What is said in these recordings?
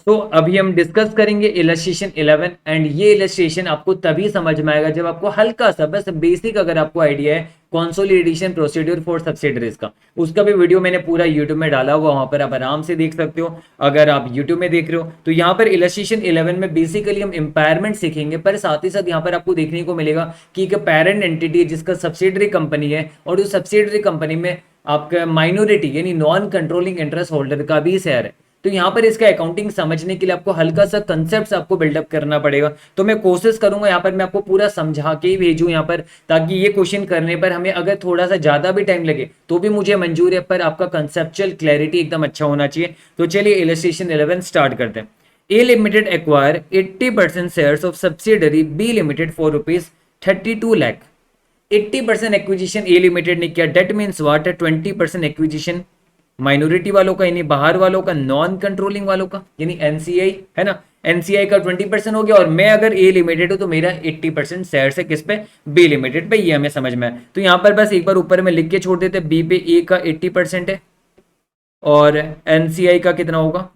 तो अभी हम डिस्कस करेंगे इलस्ट्रेशन 11 एंड ये इलस्ट्रेशन आपको तभी समझ में आएगा जब आपको हल्का सा बस बेसिक अगर आपको आइडिया है कंसोलिडेशन प्रोसीड्यूर फॉर सब्सिडरीज का। उसका भी वीडियो मैंने पूरा यूट्यूब में डाला हुआ, वहां पर आप आराम से देख सकते हो अगर आप यूट्यूब में देख रहे हो। तो यहाँ पर इलस्ट्रेशन 11 में बेसिकली हम इम्पायरमेंट सीखेंगे, पर साथ ही साथ यहाँ पर आपको देखने को मिलेगा कि एक पेरेंट एंटिटी है जिसका सब्सिडरी कंपनी है, और उस सब्सिडरी कंपनी में आपका माइनॉरिटी यानी नॉन कंट्रोलिंग इंटरेस्ट होल्डर का भी शेयर है। तो यहाँ पर इसका अकाउंटिंग समझने के लिए आपको हल्का सा कंसेप्ट आपको बिल्डअप करना पड़ेगा। तो मैं कोशिश करूंगा यहाँ पर मैं आपको पूरा समझा के ही भेजूं यहाँ पर, ताकि ये क्वेश्चन करने पर हमें अगर थोड़ा सा ज्यादा भी टाइम लगे तो भी मुझे मंजूर है, पर आपका कंसेप्चुअल क्लैरिटी एकदम अच्छा होना चाहिए। तो चलिए इलस्ट्रेशन 11 स्टार्ट करते हैं। A limited acquire 80% shares of subsidiary B limited for ₹32 lakh. 80% acquisition A limited ने किया, that means what, 20% acquisition minority वालों का यानी बाहर वालों का, नॉन कंट्रोलिंग वालों का यानी एनसीआई है ना। एनसीआई का 20% हो गया, और मैं अगर ए लिमिटेड हूं तो मेरा 80% शेयर है किस पे, बी लिमिटेड पे। ये हमें समझ में आया। तो यहां पर बस एक बार ऊपर में लिख के छोड़ देते, बी पे ए का 80% है और एनसीआई का कितना होगा,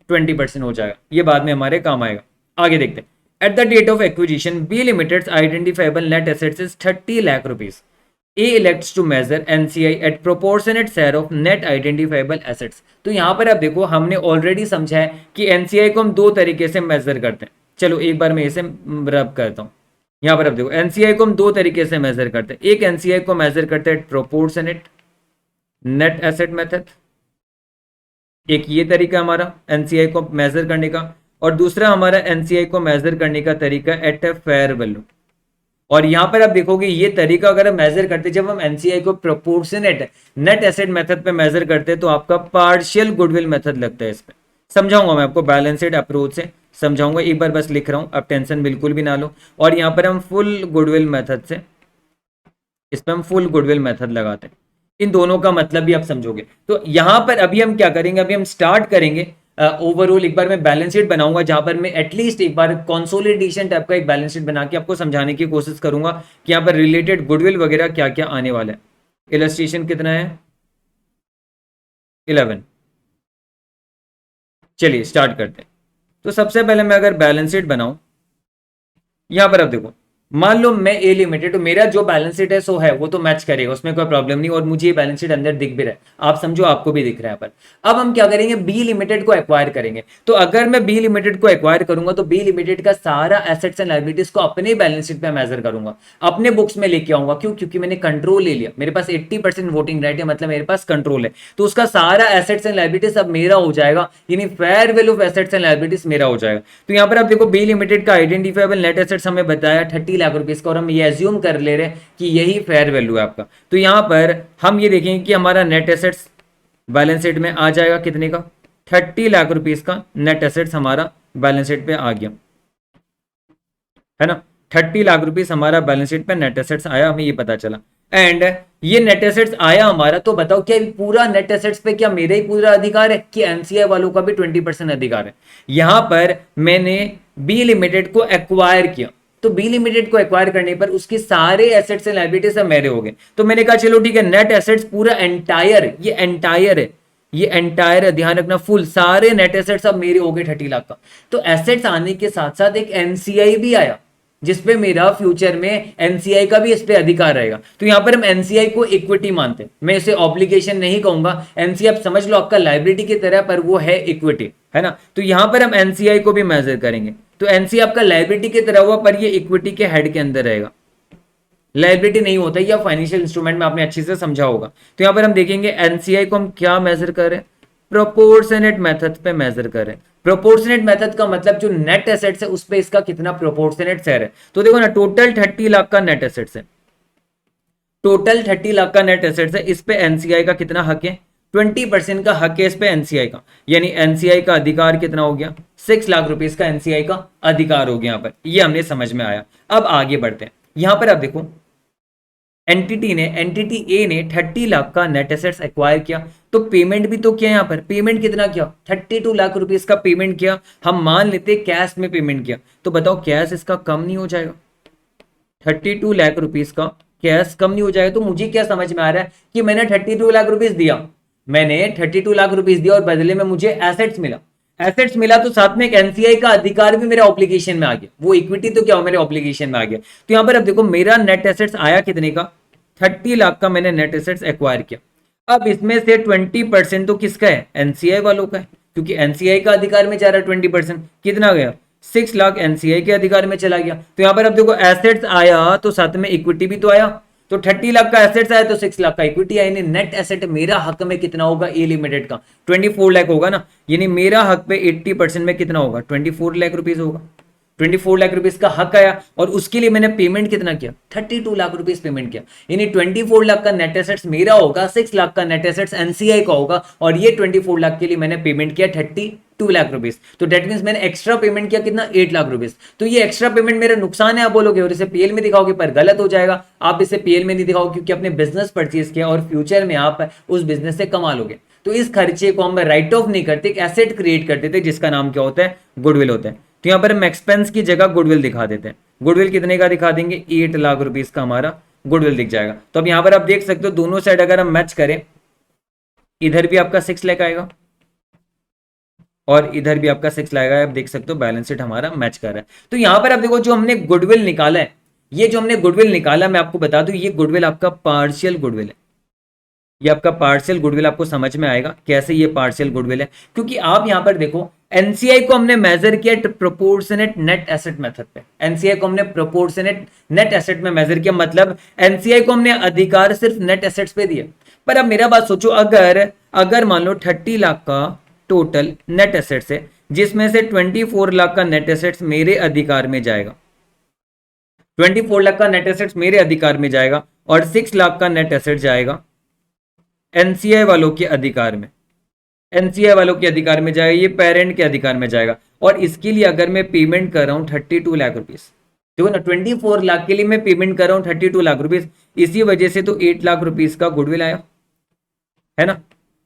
20% हो जाएगा। ये बाद में हमारे काम आएगा। आगे देखते हैं। At the date of acquisition B limited identifiable net assets is 30 lakh rupees. A elects to measure NCI at proportionate share of net identifiable assets। तो यहां पर आप देखो हमने ऑलरेडी समझा है कि NCI को हम दो तरीके से मेजर करते हैं। चलो एक बार मैं इसे रब करता हूं। यहां पर आप देखो NCI को हम दो तरीके से मेजर करते हैं। एक NCI को मेजर करते हैं प्रोपोर्शनेट नेट एसेट मेथड, एक ये तरीका हमारा NCI को मेजर करने का, और दूसरा हमारा NCI को मेजर करने का तरीका एट ए फेयर वैल्यू। और यहां पर आप देखोगे ये तरीका अगर हम मेजर करते, जब हम एनसीआई को प्रोपोर्शनेट नेट एसेट मेथड पे मेजर करते हैं तो आपका पार्शियल गुडविल मेथड लगता है। इस पे समझाऊंगा मैं आपको, बैलेंस्ड अप्रोच से समझाऊंगा। एक बार बस लिख रहा हूं, अब टेंशन बिल्कुल भी ना लो। और यहां पर हम फुल गुडविल मेथड से, इस पे हम फुल गुडविल मेथड लगाते हैं। इन दोनों का मतलब भी आप समझोगे। तो यहां पर अभी हम क्या करेंगे, अभी हम स्टार्ट करेंगे ओवरऑल। एक बार मैं बैलेंस शीट बनाऊंगा जहां पर मैं एटलीस्ट एक बार कंसोलिडेशन टाइप का एक बैलेंस शीट बना के आपको समझाने की कोशिश करूंगा कि यहां पर रिलेटेड गुडविल वगैरह क्या क्या आने वाला है। इलस्ट्रेशन कितना है, 11। चलिए स्टार्ट करते हैं। तो सबसे पहले मैं अगर बैलेंस शीट बनाऊं, यहां पर आप देखो, मान लो मैं ए लिमिटेड, तो मेरा जो बैलेंस शीट है सो है वो तो मैच करेगा, उसमें कोई प्रॉब्लम नहीं, और मुझे ये बैलेंस शीट अंदर दिख भी रहा है, आप समझो आपको भी दिख रहा है। पर अब हम क्या करेंगे, बी लिमिटेड को एक्वायर करेंगे। तो अगर मैं बी लिमिटेड को एक्वायर करूंगा तो बी लिमिटेड का सारा एसेट्स एंड लायबिलिटीज को अपने बैलेंस शीट पे मेजर करूंगा, अपने बुक्स में लेके आऊंगा। क्यों, क्योंकि मैंने कंट्रोल ले लिया, मेरे पास 80% वोटिंग राइट है, मतलब मेरे पास कंट्रोल है। तो उसका सारा एसेट्स एंड लायबिलिटीज अब मेरा हो जाएगा, यानी fair value of assets and liabilities मेरा हो जाएगा। तो यहां पर आप देखो बी लिमिटेड का आइडेंटिफाइबल नेट एसेट्स हमें बताया 30 लाख रुपीस का, और हम ये एज्यूम कर ले रहे हैं कि यही फेयर वैल्यू है आपका। तो यहां पर हम ये देखेंगे कि हमारा नेट एसेट्स बैलेंस शीट में आ जाएगा कितने का, 30 लाख रुपीस का नेट एसेट्स हमारा बैलेंस शीट पे आ गया, है ना। 30 लाख रुपीस हमारा बैलेंस शीट पे नेट एसेट्स आया, हमें ये पता चला। एंड ये नेट एसेट्स आया हमारा, तो बताओ क्या पूरा नेट एसेट्स पे क्या मेरा ही पूरा अधिकार है कि एनसीआई वालों का भी 20% अधिकार है। यहां पर मैंने बी लिमिटेड को एक्वायर किया, तो बी लिमिटेड को एक्वायर करने पर उसके सारे एसेट्स एंड लायबिलिटीज मेरे हो गए। तो मैंने कहा चलो ठीक है, नेट एसेट्स पूरा एंटायर, ये एंटायर है, ये एंटायर है, ध्यान रखना, फुल सारे नेट एसेट्स अब मेरे हो गए 30 लाख का। तो एसेट्स आने के साथ साथ एक एनसीआई भी आया, जिसपे मेरा फ्यूचर में एनसीआई का भी इस पे अधिकार रहेगा। तो यहां पर हम एनसीआई को इक्विटी मानते हैं, मैं इसे ऑब्लिगेशन नहीं कहूंगा। एनसीआई आप समझ लो आपका लाइबिलिटी की तरह, पर वो है इक्विटी, है ना। तो यहां पर हम एनसीआई को भी मेजर करेंगे। तो एनसीआई आपका लाइबिलिटी की तरह हुआ, पर ये इक्विटी के हेड के अंदर रहेगा, लाइबिलिटी नहीं होता, या फाइनेंशियल इंस्ट्रूमेंट में आपने अच्छे से समझा होगा। तो यहां पर हम देखेंगे एनसीआई को हम क्या मेजर कर रहे हैं, प्रोपोर्शनेट मेथड पे मेजर कर रहे हैं। प्रोपोर्शनेट मेथड का मतलब जो नेट एसेट्स है उस पे इसका कितना प्रोपोर्शनेट शेयर है। तो देखो ना, टोटल 30 लाख का नेट एसेट्स है, टोटल 30 लाख का नेट एसेट्स है, इस पे एनसीआई का कितना हक है, 20% का हक है इस पे एनसीआई का, यानी एनसीआई का अधिकार कितना हो गया, 6 लाख रुपीस का एनसीआई का अधिकार हो गया यहां पर। ये हमने समझ में आया। अब आगे बढ़ते हैं। यहां पर आप देखो एंटिटी ए ने 30 लाख का नेट एसेट्स एक्वायर किया, तो पेमेंट भी तो किया, यहां पर पेमेंट कितना किया, 32 लाख रुपीस का पेमेंट किया। हम मान लेते कैश में पेमेंट किया, तो बताओ कैश इसका कम नहीं हो जाएगा, 32 लाख रुपीस का कैश कम नहीं हो जाएगा। तो मुझे क्या समझ में आ रहा है कि मैंने 32 लाख रुपीस दिया, मैंने 32 लाख रुपीस दिया और बदले में मुझे एसेट्स मिला। एसेट्स मिला तो साथ में एक एनसीआई का अधिकार भी मेरे ऑब्लिगेशन में आ गया, वो इक्विटी तो क्या हो मेरे ऑब्लिगेशन में आ गया। तो यहां पर अब देखो मेरा नेट एसेट्स आया कितने का, 30 लाख का मैंने नेट एसेट्स एक्वायर किया। अब इसमें से 20% तो किसका है, एनसीआई वालों का है, क्योंकि एनसीआई का अधिकार में जा रहा है 20%, कितना गया 6 लाख एनसीआई के अधिकार में चला गया। तो यहां पर अब देखो एसेट्स आया तो साथ में इक्विटी भी तो आया, तो 30 लाख का एसेट्स आया तो 6 लाख का इक्विटी आया, यानी नेट एसेट मेरा हक में कितना होगा ए लिमिटेड का 24 लाख होगा ना, यानी मेरा हक पे 80% में कितना होगा 24 लाख रुपीज होगा। 24 लाख रुपीज का हक आया और उसके लिए मैंने पेमेंट कितना किया 32 लाख रुपीज पेमेंट किया, यानी 24 लाख का नेट एसेट्स मेरा होगा, 6 लाख का नेट एसेट्स एनसीआई का होगा, और ये 24 लाख के लिए मैंने पेमेंट किया 32 लाख रुपीज। तो डेट मींस मैंने एक्स्ट्रा पेमेंट किया कितना 8 लाख रुपीज। तो ये एक्स्ट्रा पेमेंट मेरा नुकसान है आप बोलोगे, और इसे पीएल में दिखाओगे पर गलत हो जाएगा, आप इसे पीएल में नहीं दिखाओगे क्योंकि अपने बिजनेस परचेज किया और फ्यूचर में आप उस बिजनेस से कमा लोगे। तो इस खर्चे को हम राइट ऑफ नहीं करते, एक एसेट क्रिएट कर देते जिसका नाम क्या होता है गुडविल होता है। तो यहां पर हम एक्सपेंस की जगह गुडविल दिखा देते हैं। गुडविल कितने का दिखा देंगे 8 लाख रुपीज का हमारा गुडविल दिख जाएगा। तो अब यहां पर आप देख सकते हो दोनों साइड अगर हम मैच करें, इधर भी आपका 6 लाख आएगा और इधर भी आपका 6 लाख आएगा, आप देख सकते हो बैलेंस शीट हमारा मैच कर रहा है। तो यहां पर आप देखो जो हमने गुडविल निकाला है, ये जो हमने गुडविल निकाला मैं आपको बता दूं ये गुडविल आपका पार्शियल गुडविल है। ये आपका पार्शियल गुडविल आपको समझ में आएगा कैसे ये पार्शियल गुडविल है, क्योंकि आप यहां पर देखो एनसीआई को हमने मेजर किया प्रोपोर्शनेट नेट एसेट मेथड पे, एनसीआई को हमने प्रोपोर्शनेट नेट एसेट में मेजर किया, मतलब एनसीआई को हमने अधिकार सिर्फ नेट एसेट्स पे दिया। पर अब मेरा बात सोचो, अगर मान लो 30 लाख का टोटल नेट एसेट्स है जिसमें से 24 लाख का नेट एसेट्स मेरे अधिकार में जाएगा, 24 लाख का नेट एसेट्स मेरे अधिकार में जाएगा और 6 लाख का नेट एसेट जाएगा एनसीआई वालों के अधिकार में, एनसीआई वालों के अधिकार में जाएगा, ये पेरेंट के अधिकार में जाएगा। और इसके लिए अगर मैं पेमेंट कर रहा हूं 32 लाख रुपीज, देखो ना 24 लाख के लिए मैं पेमेंट कर रहा हूं 32 लाख रुपीज, इसी वजह से तो 8 लाख रुपीज का गुडविल आया है ना।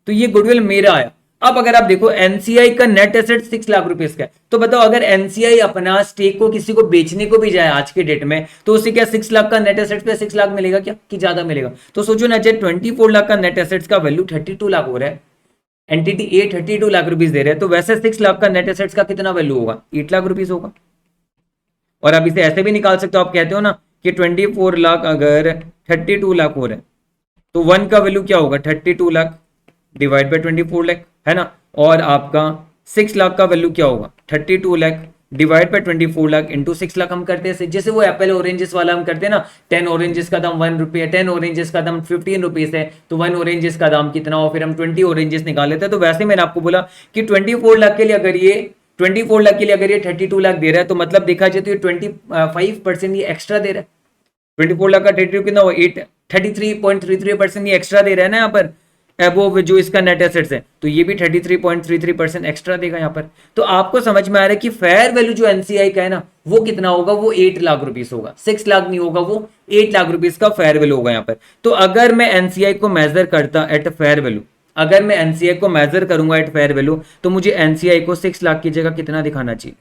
तो ये गुडविल मेरा आया। अब अगर आप देखो एनसीआई का नेट एसेट 6 लाख रुपीज का है, तो बताओ अगर एनसीआई अपना स्टेक को किसी को बेचने को भी जाए आज के डेट में, तो उसे क्या 6 लाख का नेट एसेट पे 6 लाख मिलेगा क्या, कि ज्यादा मिलेगा। तो सोचो ना, जब 24 लाख का नेट एसेट्स का वैल्यू 32 लाख हो रहा है, एंटिटी ए 32 लाख रुपीज दे रहे हैं, तो वैसे 6 लाख का नेट एसेट्स का कितना वैल्यू होगा 8 लाख रुपीज होगा। और आप इसे ऐसे भी निकाल सकते हो, आप कहते हो ना कि 24 लाख अगर 32 लाख हो रहे हैं तो 1 का वैल्यू क्या होगा 32 लाख डिवाइड बाई 24 लाख, है ना। और आपका 6 लाख का वैल्यू क्या होगा 32 lakh divide by 24 lakh into 6 lakh हम करते हैं, जैसे वो एप्पल ऑरेंजेस वाला हम करते हैं ना, 10 ऑरेंजेस का दाम 1 रुपये है, 10 ऑरेंजेस का दाम 15 रुपीज है, तो 1 ऑरेंजेस का दाम कितना हो, फिर हम 20 ऑरेंजेस निकाल लेते हैं। तो वैसे मैंने आपको बोला कि 24 लाख के लिए अगर ये 24 लाख के लिए अगर ये 32 लाख दे रहा है, तो मतलब देखा जाए तो ये 25% ये एक्स्ट्रा दे रहा है। 24 लाख का 32 कितना हुआ 33.33% ये एक्स्ट्रा दे रहा है ना यहाँ पर, वो जो इसका नेट एसेट्स है, तो ये भी 33.33% एक्स्ट्रा देगा यहाँ पर। तो आपको समझ में आ रहा है कि फेयर वैल्यू जो एनसीआई का है ना वो कितना होगा, वो 8 लाख रुपीस होगा, 6 लाख नहीं होगा, वो 8 लाख रुपीस का फेयर वैल्यू होगा यहाँ पर। तो अगर मैं एनसीआई को मेजर करता एट फेयर वैल्यू, अगर मैं एनसीआई को मेजर करूंगा एट फेयर वैल्यू, तो मुझे एनसीआई को 6 लाख की जगह कितना दिखाना चाहिए,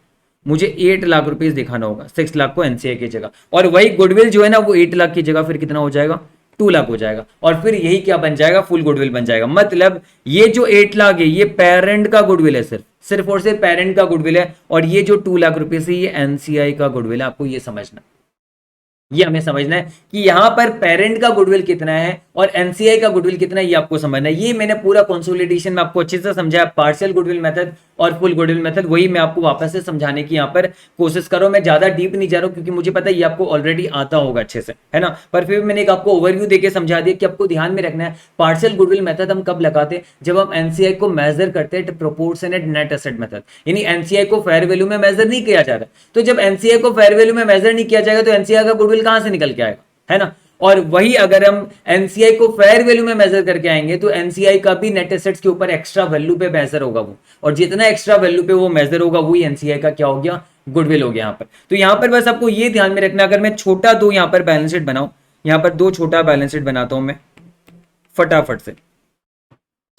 मुझे 8 लाख रुपीस दिखाना होगा 6 लाख को एनसीआई की जगह। और वही गुडविल जो है ना वो 8 लाख की जगह फिर कितना हो जाएगा 2 लाख हो जाएगा, और फिर यही क्या बन जाएगा फुल गुडविल बन जाएगा। मतलब ये जो 8 लाख है ये पेरेंट का गुडविल है, सिर्फ और सिर्फ पेरेंट का गुडविल है, और ये जो 2 लाख रुपीस है ये एनसीआई का गुडविल है। आपको ये समझना, ये हमें समझना है कि यहां पर पेरेंट का गुडविल कितना है और एनसीआई का गुडविल कितना है, ये आपको समझना है। ये मैंने पूरा कंसोलिडेशन में आपको अच्छे से समझाया, पार्शियल गुडविल मेथड और फुल गुडविल मेथड, वही मैं आपको वापस से समझाने की यहाँ पर कोशिश करो। मैं ज्यादा डीप नहीं जा रहा हूँ क्योंकि मुझे पता है ये आपको ऑलरेडी आता होगा अच्छे से, है ना। पर फिर मैंने एक आपको ओवरव्यू देके समझा दिया कि आपको ध्यान में रखना है पार्शियल गुडविल मेथड हम कब लगाते हैं, जब हम एनसीआई को मेजर करते हैं प्रोपोर्शनेट नेट एसेट मेथड, यानी एनसीआई को फेयर वैल्यू में मेजर नहीं किया जा रहा। तो जब एनसीआई को फेयर वैल्यू में मेजर नहीं किया जाएगा तो एनसीआई का गुडविल कहां से निकल के आएगा, है ना। और वही अगर हम एनसीआई को फेयर वैल्यू में मेजर करके आएंगे तो एनसीआई का भी नेट एसेट्स के ऊपर एक्स्ट्रा वैल्यू पे मेजर होगा वो, और जितना एक्स्ट्रा वैल्यू पे वो मेजर होगा वही एनसीआई का क्या हो गया गुडविल हो गया यहाँ पर। तो यहाँ पर बस आपको ये ध्यान में रखना, अगर मैं छोटा दो यहाँ पर बैलेंस शीट बनाऊं, यहाँ पर 2 छोटा बैलेंस शीट बनाता हूं मैं फटाफट से,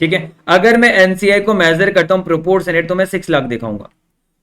ठीक है। अगर मैं एनसीआई को मेजर करता हूं प्रोपोर्शनेट तो मैं 6 लाख दिखाऊंगा,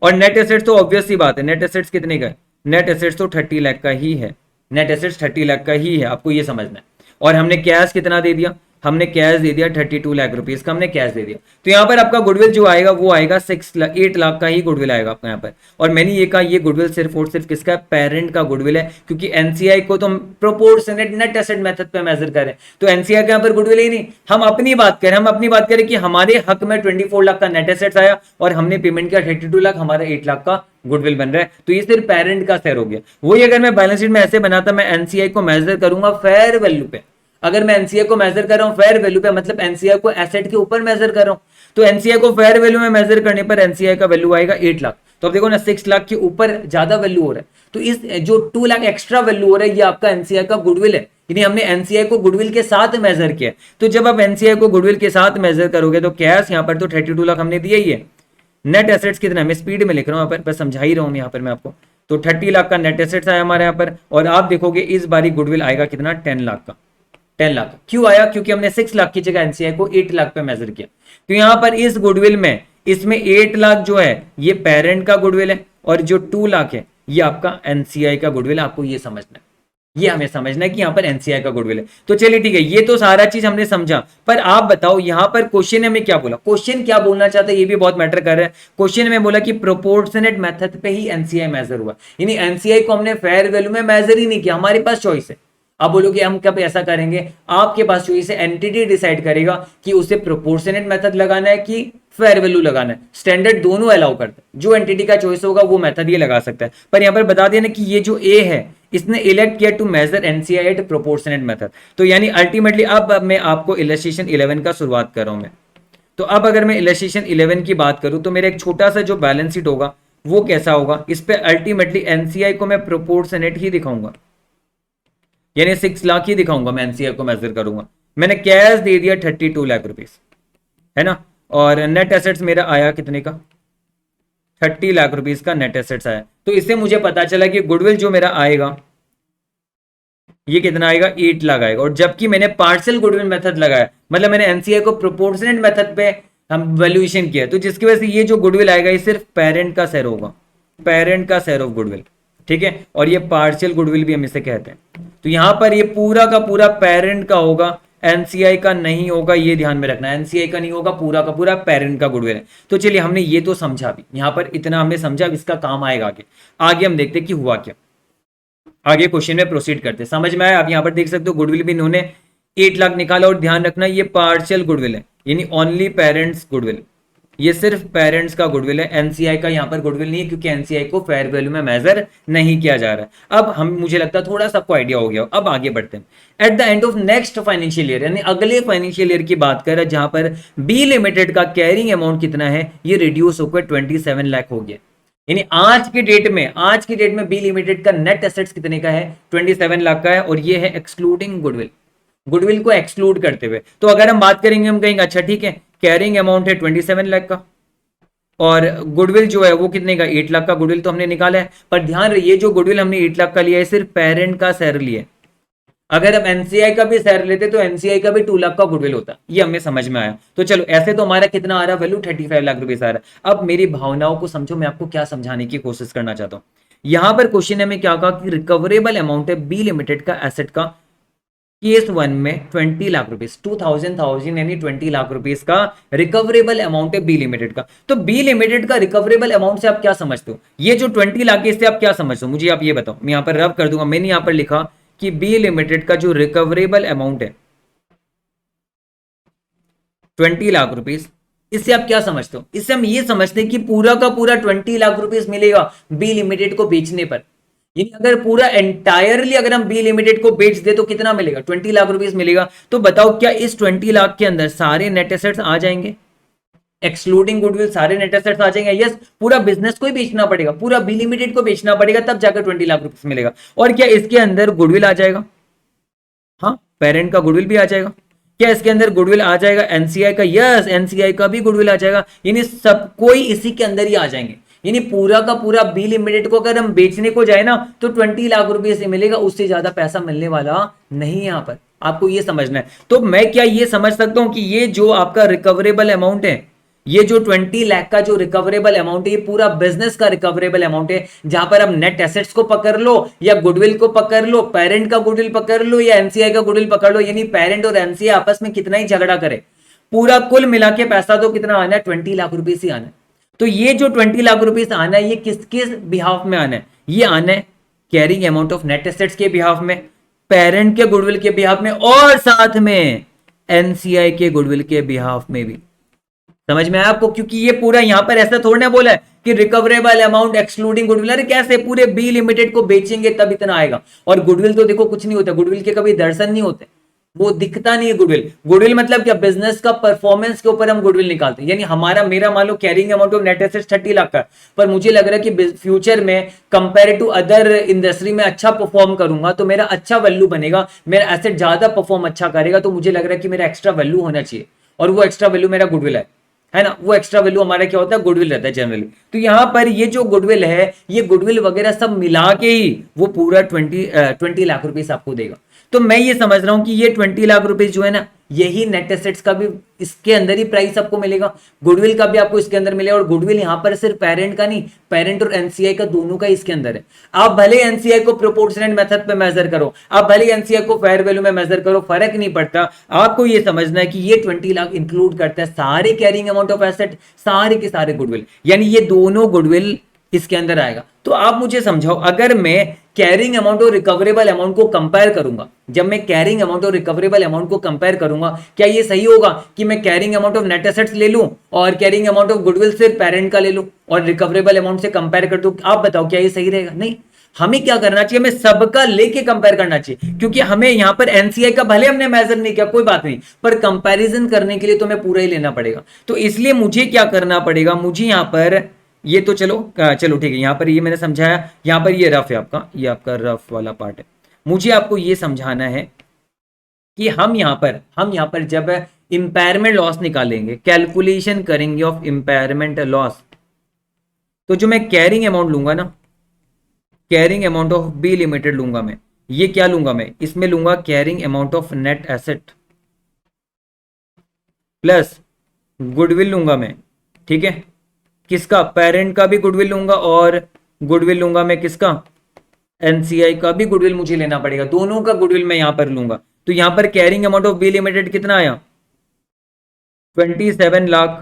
और नेट एसेट्स तो ऑब्वियस सी बात है, नेट एसेट्स कितने का है, नेट एसेट्स तो 30 लाख का ही है, नेट एसेट्स 30 लाख का ही है, आपको ये समझना है। और हमने कैश कितना दे दिया, हमने कैश दे दिया 32 लाख रुपीज का, हमने कैश दे दिया। तो यहाँ पर आपका गुडविल जो आएगा वो आएगा 8 लाख का ही गुडविल आएगा आपका यहाँ पर। और मैंने ये कहा ये गुडविल सिर्फ और सिर्फ किसका, पेरेंट का गुडविल है, क्योंकि एनसीआई को तो हम प्रोपोर्शनेट नेट एसेट मेथड पे मेजर करें, तो एनसीआई के यहाँ पर गुडविल ही नहीं। हम अपनी बात करें कि हमारे हक में 24 लाख का नेट एसेट्स आया और हमने पेमेंट किया 32 लाख, हमारा 8 लाख का गुडविल बन रहा है, तो ये सिर्फ पेरेंट का शेयर हो गया। वही अगर मैं बैलेंस शीट में ऐसे बनाता, मैं एनसीआई को मेजर करूंगा फेयर वैल्यू पे। अगर मैं एनसीआई को मेजर कर रहा हूं फेयर वैल्यू पे, मतलब एनसीआई को एसेट के ऊपर मेजर कर रहा हूं, तो एनसीआई को फेयर वैल्यू में मेजर करने पर एनसीआई का वैल्यू आएगा 8 लाख। तो अब देखो ना 6 लाख के ऊपर ज्यादा वैल्यू हो रहा है, तो इस जो 2 लाख एक्स्ट्रा वैल्यू हो रहा है ये आपका एनसीआई का गुडविल है, यानी हमने एनसीआई को गुडविल के साथ मेजर किया। तो जब आप एनसीआई को गुडविल के साथ मेजर करोगे तो कैश यहाँ पर तो 32 लाख हमने दिया ही है। नेट एसेट्स कितना, मैं स्पीड में लिख रहा हूँ यहाँ पर समझा ही रहा हूँ यहाँ पर मैं आपको। तो 30 लाख का नेट एसेट्स आया हमारे यहाँ पर, और आप देखोगे इस बारी गुडविल आएगा कितना, 10 लाख का। 10 लाख क्यों आया, क्योंकि हमने 6 लाख की जगह एनसीआई को 8 लाख पे मेजर किया। तो यहाँ पर इस गुडविल में इसमें 8 लाख जो है ये पेरेंट का गुडविल है, और जो 2 लाख है ये आपका एनसीआई का गुडविल है। आपको ये समझना है, ये हमें समझना है कि यहाँ पर एनसीआई का गुडविल है। तो चलिए ठीक है, ये तो सारा चीज हमने समझा, पर आप बताओ यहाँ पर क्वेश्चन ने हमें क्या बोला, क्वेश्चन क्या बोलना चाहता है ये भी बहुत मैटर कर रहा है। क्वेश्चन में बोला कि प्रोपोर्शनेट मेथड पे ही एनसीआई मेजर हुआ, यानी एनसीआई को हमने फेयर वैल्यू में मेजर ही नहीं किया, हमारे पास चॉइस है। अब बोलोगे हम कब ऐसा करेंगे, आपके पास चॉइस है, एंटिटी डिसाइड करेगा कि उसे प्रोपोर्शनेट मेथड लगाना है कि फेयर वैल्यू लगाना है। स्टैंडर्ड दोनों अलाउ करता है, जो एंटिटी का चॉइस होगा वो मेथड ये लगा सकता है। पर यहाँ पर बता देना कि ये जो ए है इसने इलेक्ट किया to measure NCI at proportionate method. तो यानी अल्टीमेटली अब मैं आपको इलस्ट्रेशन 11 का शुरुआत कर रहा हूं मैं। तो अब अगर मैं इलस्ट्रेशन 11 की बात करूं तो मेरा एक छोटा सा जो बैलेंस शीट होगा वो कैसा होगा, इस पे अल्टीमेटली एनसीआई को मैं प्रोपोर्शनेट ही दिखाऊंगा, यानी 6 लाख ही दिखाऊंगा मैं, एनसीआई को मेजर करूंगा। मैंने कैश दे दिया 32 लाख रुपीस, है ना, और नेट एसेट्स मेरा आया कितने का, 30 लाख रुपीस का नेट एसेट्स आया। तो इससे मुझे पता चला कि गुडविल जो मेरा आएगा ये कितना आएगा, 8 लाख आएगा। और जबकि मैंने पार्शियल गुडविल मेथड लगाया, मतलब मैंने एनसीआई को प्रोपोर्शनेट मेथड पे हम वैल्यूएशन किया, तो जिसकी वजह से ये जो गुडविल आएगा ये सिर्फ पेरेंट का शेयर होगा, पेरेंट का शेयर ऑफ गुडविल, ठीक है। और ये पार्शियल गुडविल भी हम इसे कहते हैं। तो यहां पर ये पूरा का पूरा पेरेंट का होगा, एनसीआई का नहीं होगा, ये ध्यान में रखना, एनसीआई का नहीं होगा, पूरा का पूरा पेरेंट का गुडविल है। तो चलिए हमने ये तो समझा भी, यहां पर इतना हमने समझा, इसका काम आएगा आगे। आगे हम देखते हैं कि हुआ क्या, आगे क्वेश्चन में प्रोसीड करते हैं। समझ में आया, आप यहां पर देख सकते हो गुडविल भी इन्होंने 8 लाख निकाला, और ध्यान रखना ये पार्शियल गुडविल है, यानी ओनली पेरेंट्स गुडविल, ये सिर्फ पेरेंट्स का गुडविल है। एनसीआई का यहाँ पर गुडविल नहीं है, क्योंकि एनसीआई को फेयर वैल्यू में मेजर नहीं किया जा रहा है। अब हम, मुझे लगता है थोड़ा सा आपको आइडिया हो गया। अब आगे बढ़ते हैं। At the end of next financial year, यानी अगले फाइनेंशियल ईयर की बात कर रहे हैं, जहां पर बी लिमिटेड का कैरिंग अमाउंट कितना है, ये रिड्यूस होकर 27 लाख हो गया। यानी आज की डेट में बी लिमिटेड का नेट एसेट्स कितने का है, 27 लाख का है, और ये है एक्सक्लूडिंग गुडविल, गुडविल को एक्सक्लूड करते हुए। तो अगर हम बात करेंगे, हम कहेंगे अच्छा ठीक है, कैरिंग अमाउंट है 27 लाख का, और गुडविल जो है वो कितने का, 8 लाख का गुडविल तो हमने निकाला है। पर ध्यान रहे, ये जो गुडविल हमने 8 लाख का लिया है सिर्फ पेरेंट का शेयर लिया है। अगर हम एनसीआई का भी शेयर लेते तो एनसीआई का भी 2 लाख का गुडविल होता, ये हमें समझ में आया। तो चलो, ऐसे तो हमारा कितना आ रहा है वैल्यू, 35 लाख रुपीस आ रहा है। अब मेरी भावनाओं को समझो, मैं आपको क्या समझाने की कोशिश करना चाहता हूँ। यहां पर क्वेश्चन में क्या कहा कि रिकवरेबल अमाउंट है बी लिमिटेड का एसेट का, केस 1 में 20 लाख रुपीस, 2000 यानी 20 लाख रुपीस का रिकवरेबल अमाउंट है बी लिमिटेड का। तो बी लिमिटेड का रिकवरेबल अमाउंट से आप क्या समझते हो, ये जो 20 लाख है इससे आप क्या समझते हो, मुझे आप ये बताओ। मैं यहां पर रब कर दूंगा, मैंने यहां पर लिखा कि बी लिमिटेड का जो रिकवरेबल अमाउंट है 20 लाख रुपीस, इससे आप क्या समझते हो, इससे हम ये समझते हैं कि पूरा का पूरा 20 लाख रुपीस मिलेगा बी लिमिटेड को बेचने पर। यानी अगर पूरा एंटायरली अगर हम बी लिमिटेड को बेच दे तो कितना मिलेगा, 20 लाख रुपीस मिलेगा। तो बताओ क्या इस 20 लाख के अंदर सारे नेट एसेट्स आ जाएंगे, एक्सक्लूडिंग गुडविल सारे नेट एसेट्स आ जाएंगे? यस, पूरा बिजनेस को ही बेचना पड़ेगा, पूरा बी लिमिटेड को बेचना पड़ेगा, तब जाकर 20 लाख रुपीस मिलेगा। और क्या इसके अंदर गुडविल आ जाएगा, हाँ पेरेंट का गुडविल भी आ जाएगा। क्या इसके अंदर गुडविल आ जाएगा एनसीआई का? यस, एनसीआई का भी गुडविल आ जाएगा। यानी सब कोई इसी के अंदर ही आ जाएंगे। यानी पूरा का पूरा बी लिमिटेड को अगर हम बेचने को जाए ना तो 20 लाख रुपए से मिलेगा, उससे ज्यादा पैसा मिलने वाला नहीं है। यहां पर आपको ये समझना है। तो मैं क्या ये समझ सकता हूं कि ये जो आपका रिकवरेबल अमाउंट है ये जो 20 लाख का जो रिकवरेबल अमाउंट है ये पूरा बिजनेस का रिकवरेबल अमाउंट है, जहां पर आप नेट एसेट्स को पकड़ लो या गुडविल को पकड़ लो, पेरेंट का गुडविल पकड़ लो या एनसीआई का गुडविल पकड़ लो, यानी पेरेंट और एनसीआई आपस में कितना ही झगड़ा करे, पूरा कुल मिला के पैसा तो कितना आना है, 20 लाख रुपीस ही आना है। तो ये जो 20 लाख रुपीस आना है ये किसके बिहाफ में आना है, ये आना है carrying amount of net assets के बिहाफ में, पेरेंट के गुडविल के बिहाफ में, और साथ में एनसीआई के गुडविल के बिहाफ में भी। समझ में आया आपको? क्योंकि ये पूरा यहां पर ऐसा थोड़ा ना बोला है कि रिकवरेबल अमाउंट एक्सक्लूडिंग गुडविल, अरे कैसे पूरे बी लिमिटेड को बेचेंगे तब इतना आएगा। और गुडविल तो देखो कुछ नहीं होता, गुडविल के कभी दर्शन नहीं होते, वो दिखता नहीं है गुडविल। गुडविल मतलब क्या, बिजनेस का परफॉर्मेंस के ऊपर हम गुडविल निकालते हैं। यानी हमारा मेरा मान लो carrying amount of net assets 30 lakh का, पर मुझे लग रहा है कि फ्यूचर में कंपेयर टू अदर इंडस्ट्री में अच्छा परफॉर्म करूंगा तो मेरा अच्छा वैल्यू बनेगा, मेरा एसेट ज्यादा परफॉर्म अच्छा करेगा, तो मुझे लग रहा है कि मेरा एक्स्ट्रा वैल्यू होना चाहिए, और वो एक्स्ट्रा वैल्यू मेरा गुडविल है ना। वो एक्स्ट्रा वैल्यू हमारा क्या होता है, गुडविल रहता है जनरली। तो यहां पर ये जो गुडविल है, ये गुडविल वगैरह सब मिला के ही वो पूरा 20 लाख रुपीस आपको देगा। तो मैं ये समझ रहा हूं कि ये 20 लाख रुपीस जो है ना, यही नेट एसेट्स का भी इसके अंदर ही प्राइस आपको मिलेगा, गुडविल का भी आपको इसके अंदर मिलेगा। और गुडविल यहां पर सिर्फ पेरेंट का नहीं, पेरेंट और एनसीआई का दोनों का इसके अंदर है। आप भले एनसीआई को प्रोपोर्शनेट मेथड पे मेजर करो, आप भले एनसीआई को फेयर वैल्यू में मेजर करो, फर्क नहीं पड़ता। आपको ये समझना है कि ये 20 लाख इंक्लूड करता है सारे कैरिंग अमाउंट ऑफ एसेट, सारे के सारे गुडविल, यानी ये दोनों गुडविल इसके अंदर आएगा। तो आप मुझे समझाओ, अगर मैं कैरिंग अमाउंट और रिकवरेबल अमाउंट को कंपेयर करूंगा, जब मैं कैरिंग अमाउंट और रिकवरेबल अमाउंट को कंपेयर करूंगा, क्या ये सही होगा कि मैं carrying amount of net assets ले लूं और कैरिंग अमाउंट ऑफ गुडविल सिर्फ पेरेंट का ले लूं और रिकवरेबल अमाउंट से कंपेयर कर दूं? आप बताओ क्या ये सही रहेगा? नहीं, हमें क्या करना चाहिए, हमें सबका लेके कंपेयर करना चाहिए, क्योंकि हमें यहां पर एनसीआई का भले हमने मेजर नहीं किया कोई बात नहीं, पर कंपैरिजन करने के लिए तो हमें पूरा ही लेना पड़ेगा। तो इसलिए मुझे क्या करना पड़ेगा, मुझे यहां पर ये तो चलो चलो ठीक है, यहां पर ये मैंने समझाया, यहां पर ये रफ है आपका, ये आपका रफ वाला पार्ट है। मुझे आपको ये समझाना है कि हम यहां पर जब इंपेयरमेंट लॉस निकालेंगे, कैलकुलेशन करेंगे ऑफ इंपेयरमेंट लॉस, तो जो मैं कैरिंग अमाउंट लूंगा ना, carrying amount of B limited लूंगा मैं, ये क्या लूंगा मैं, इसमें लूंगा carrying amount of net asset plus goodwill लूंगा मैं, ठीक है। किसका, पेरेंट का भी गुडविल लूंगा और गुडविल लूंगा मैं किसका, एनसीआई का भी गुडविल मुझे लेना पड़ेगा, दोनों का गुडविल मैं यहां पर लूंगा। तो यहां पर carrying amount of B limited कितना आया, 27 lakh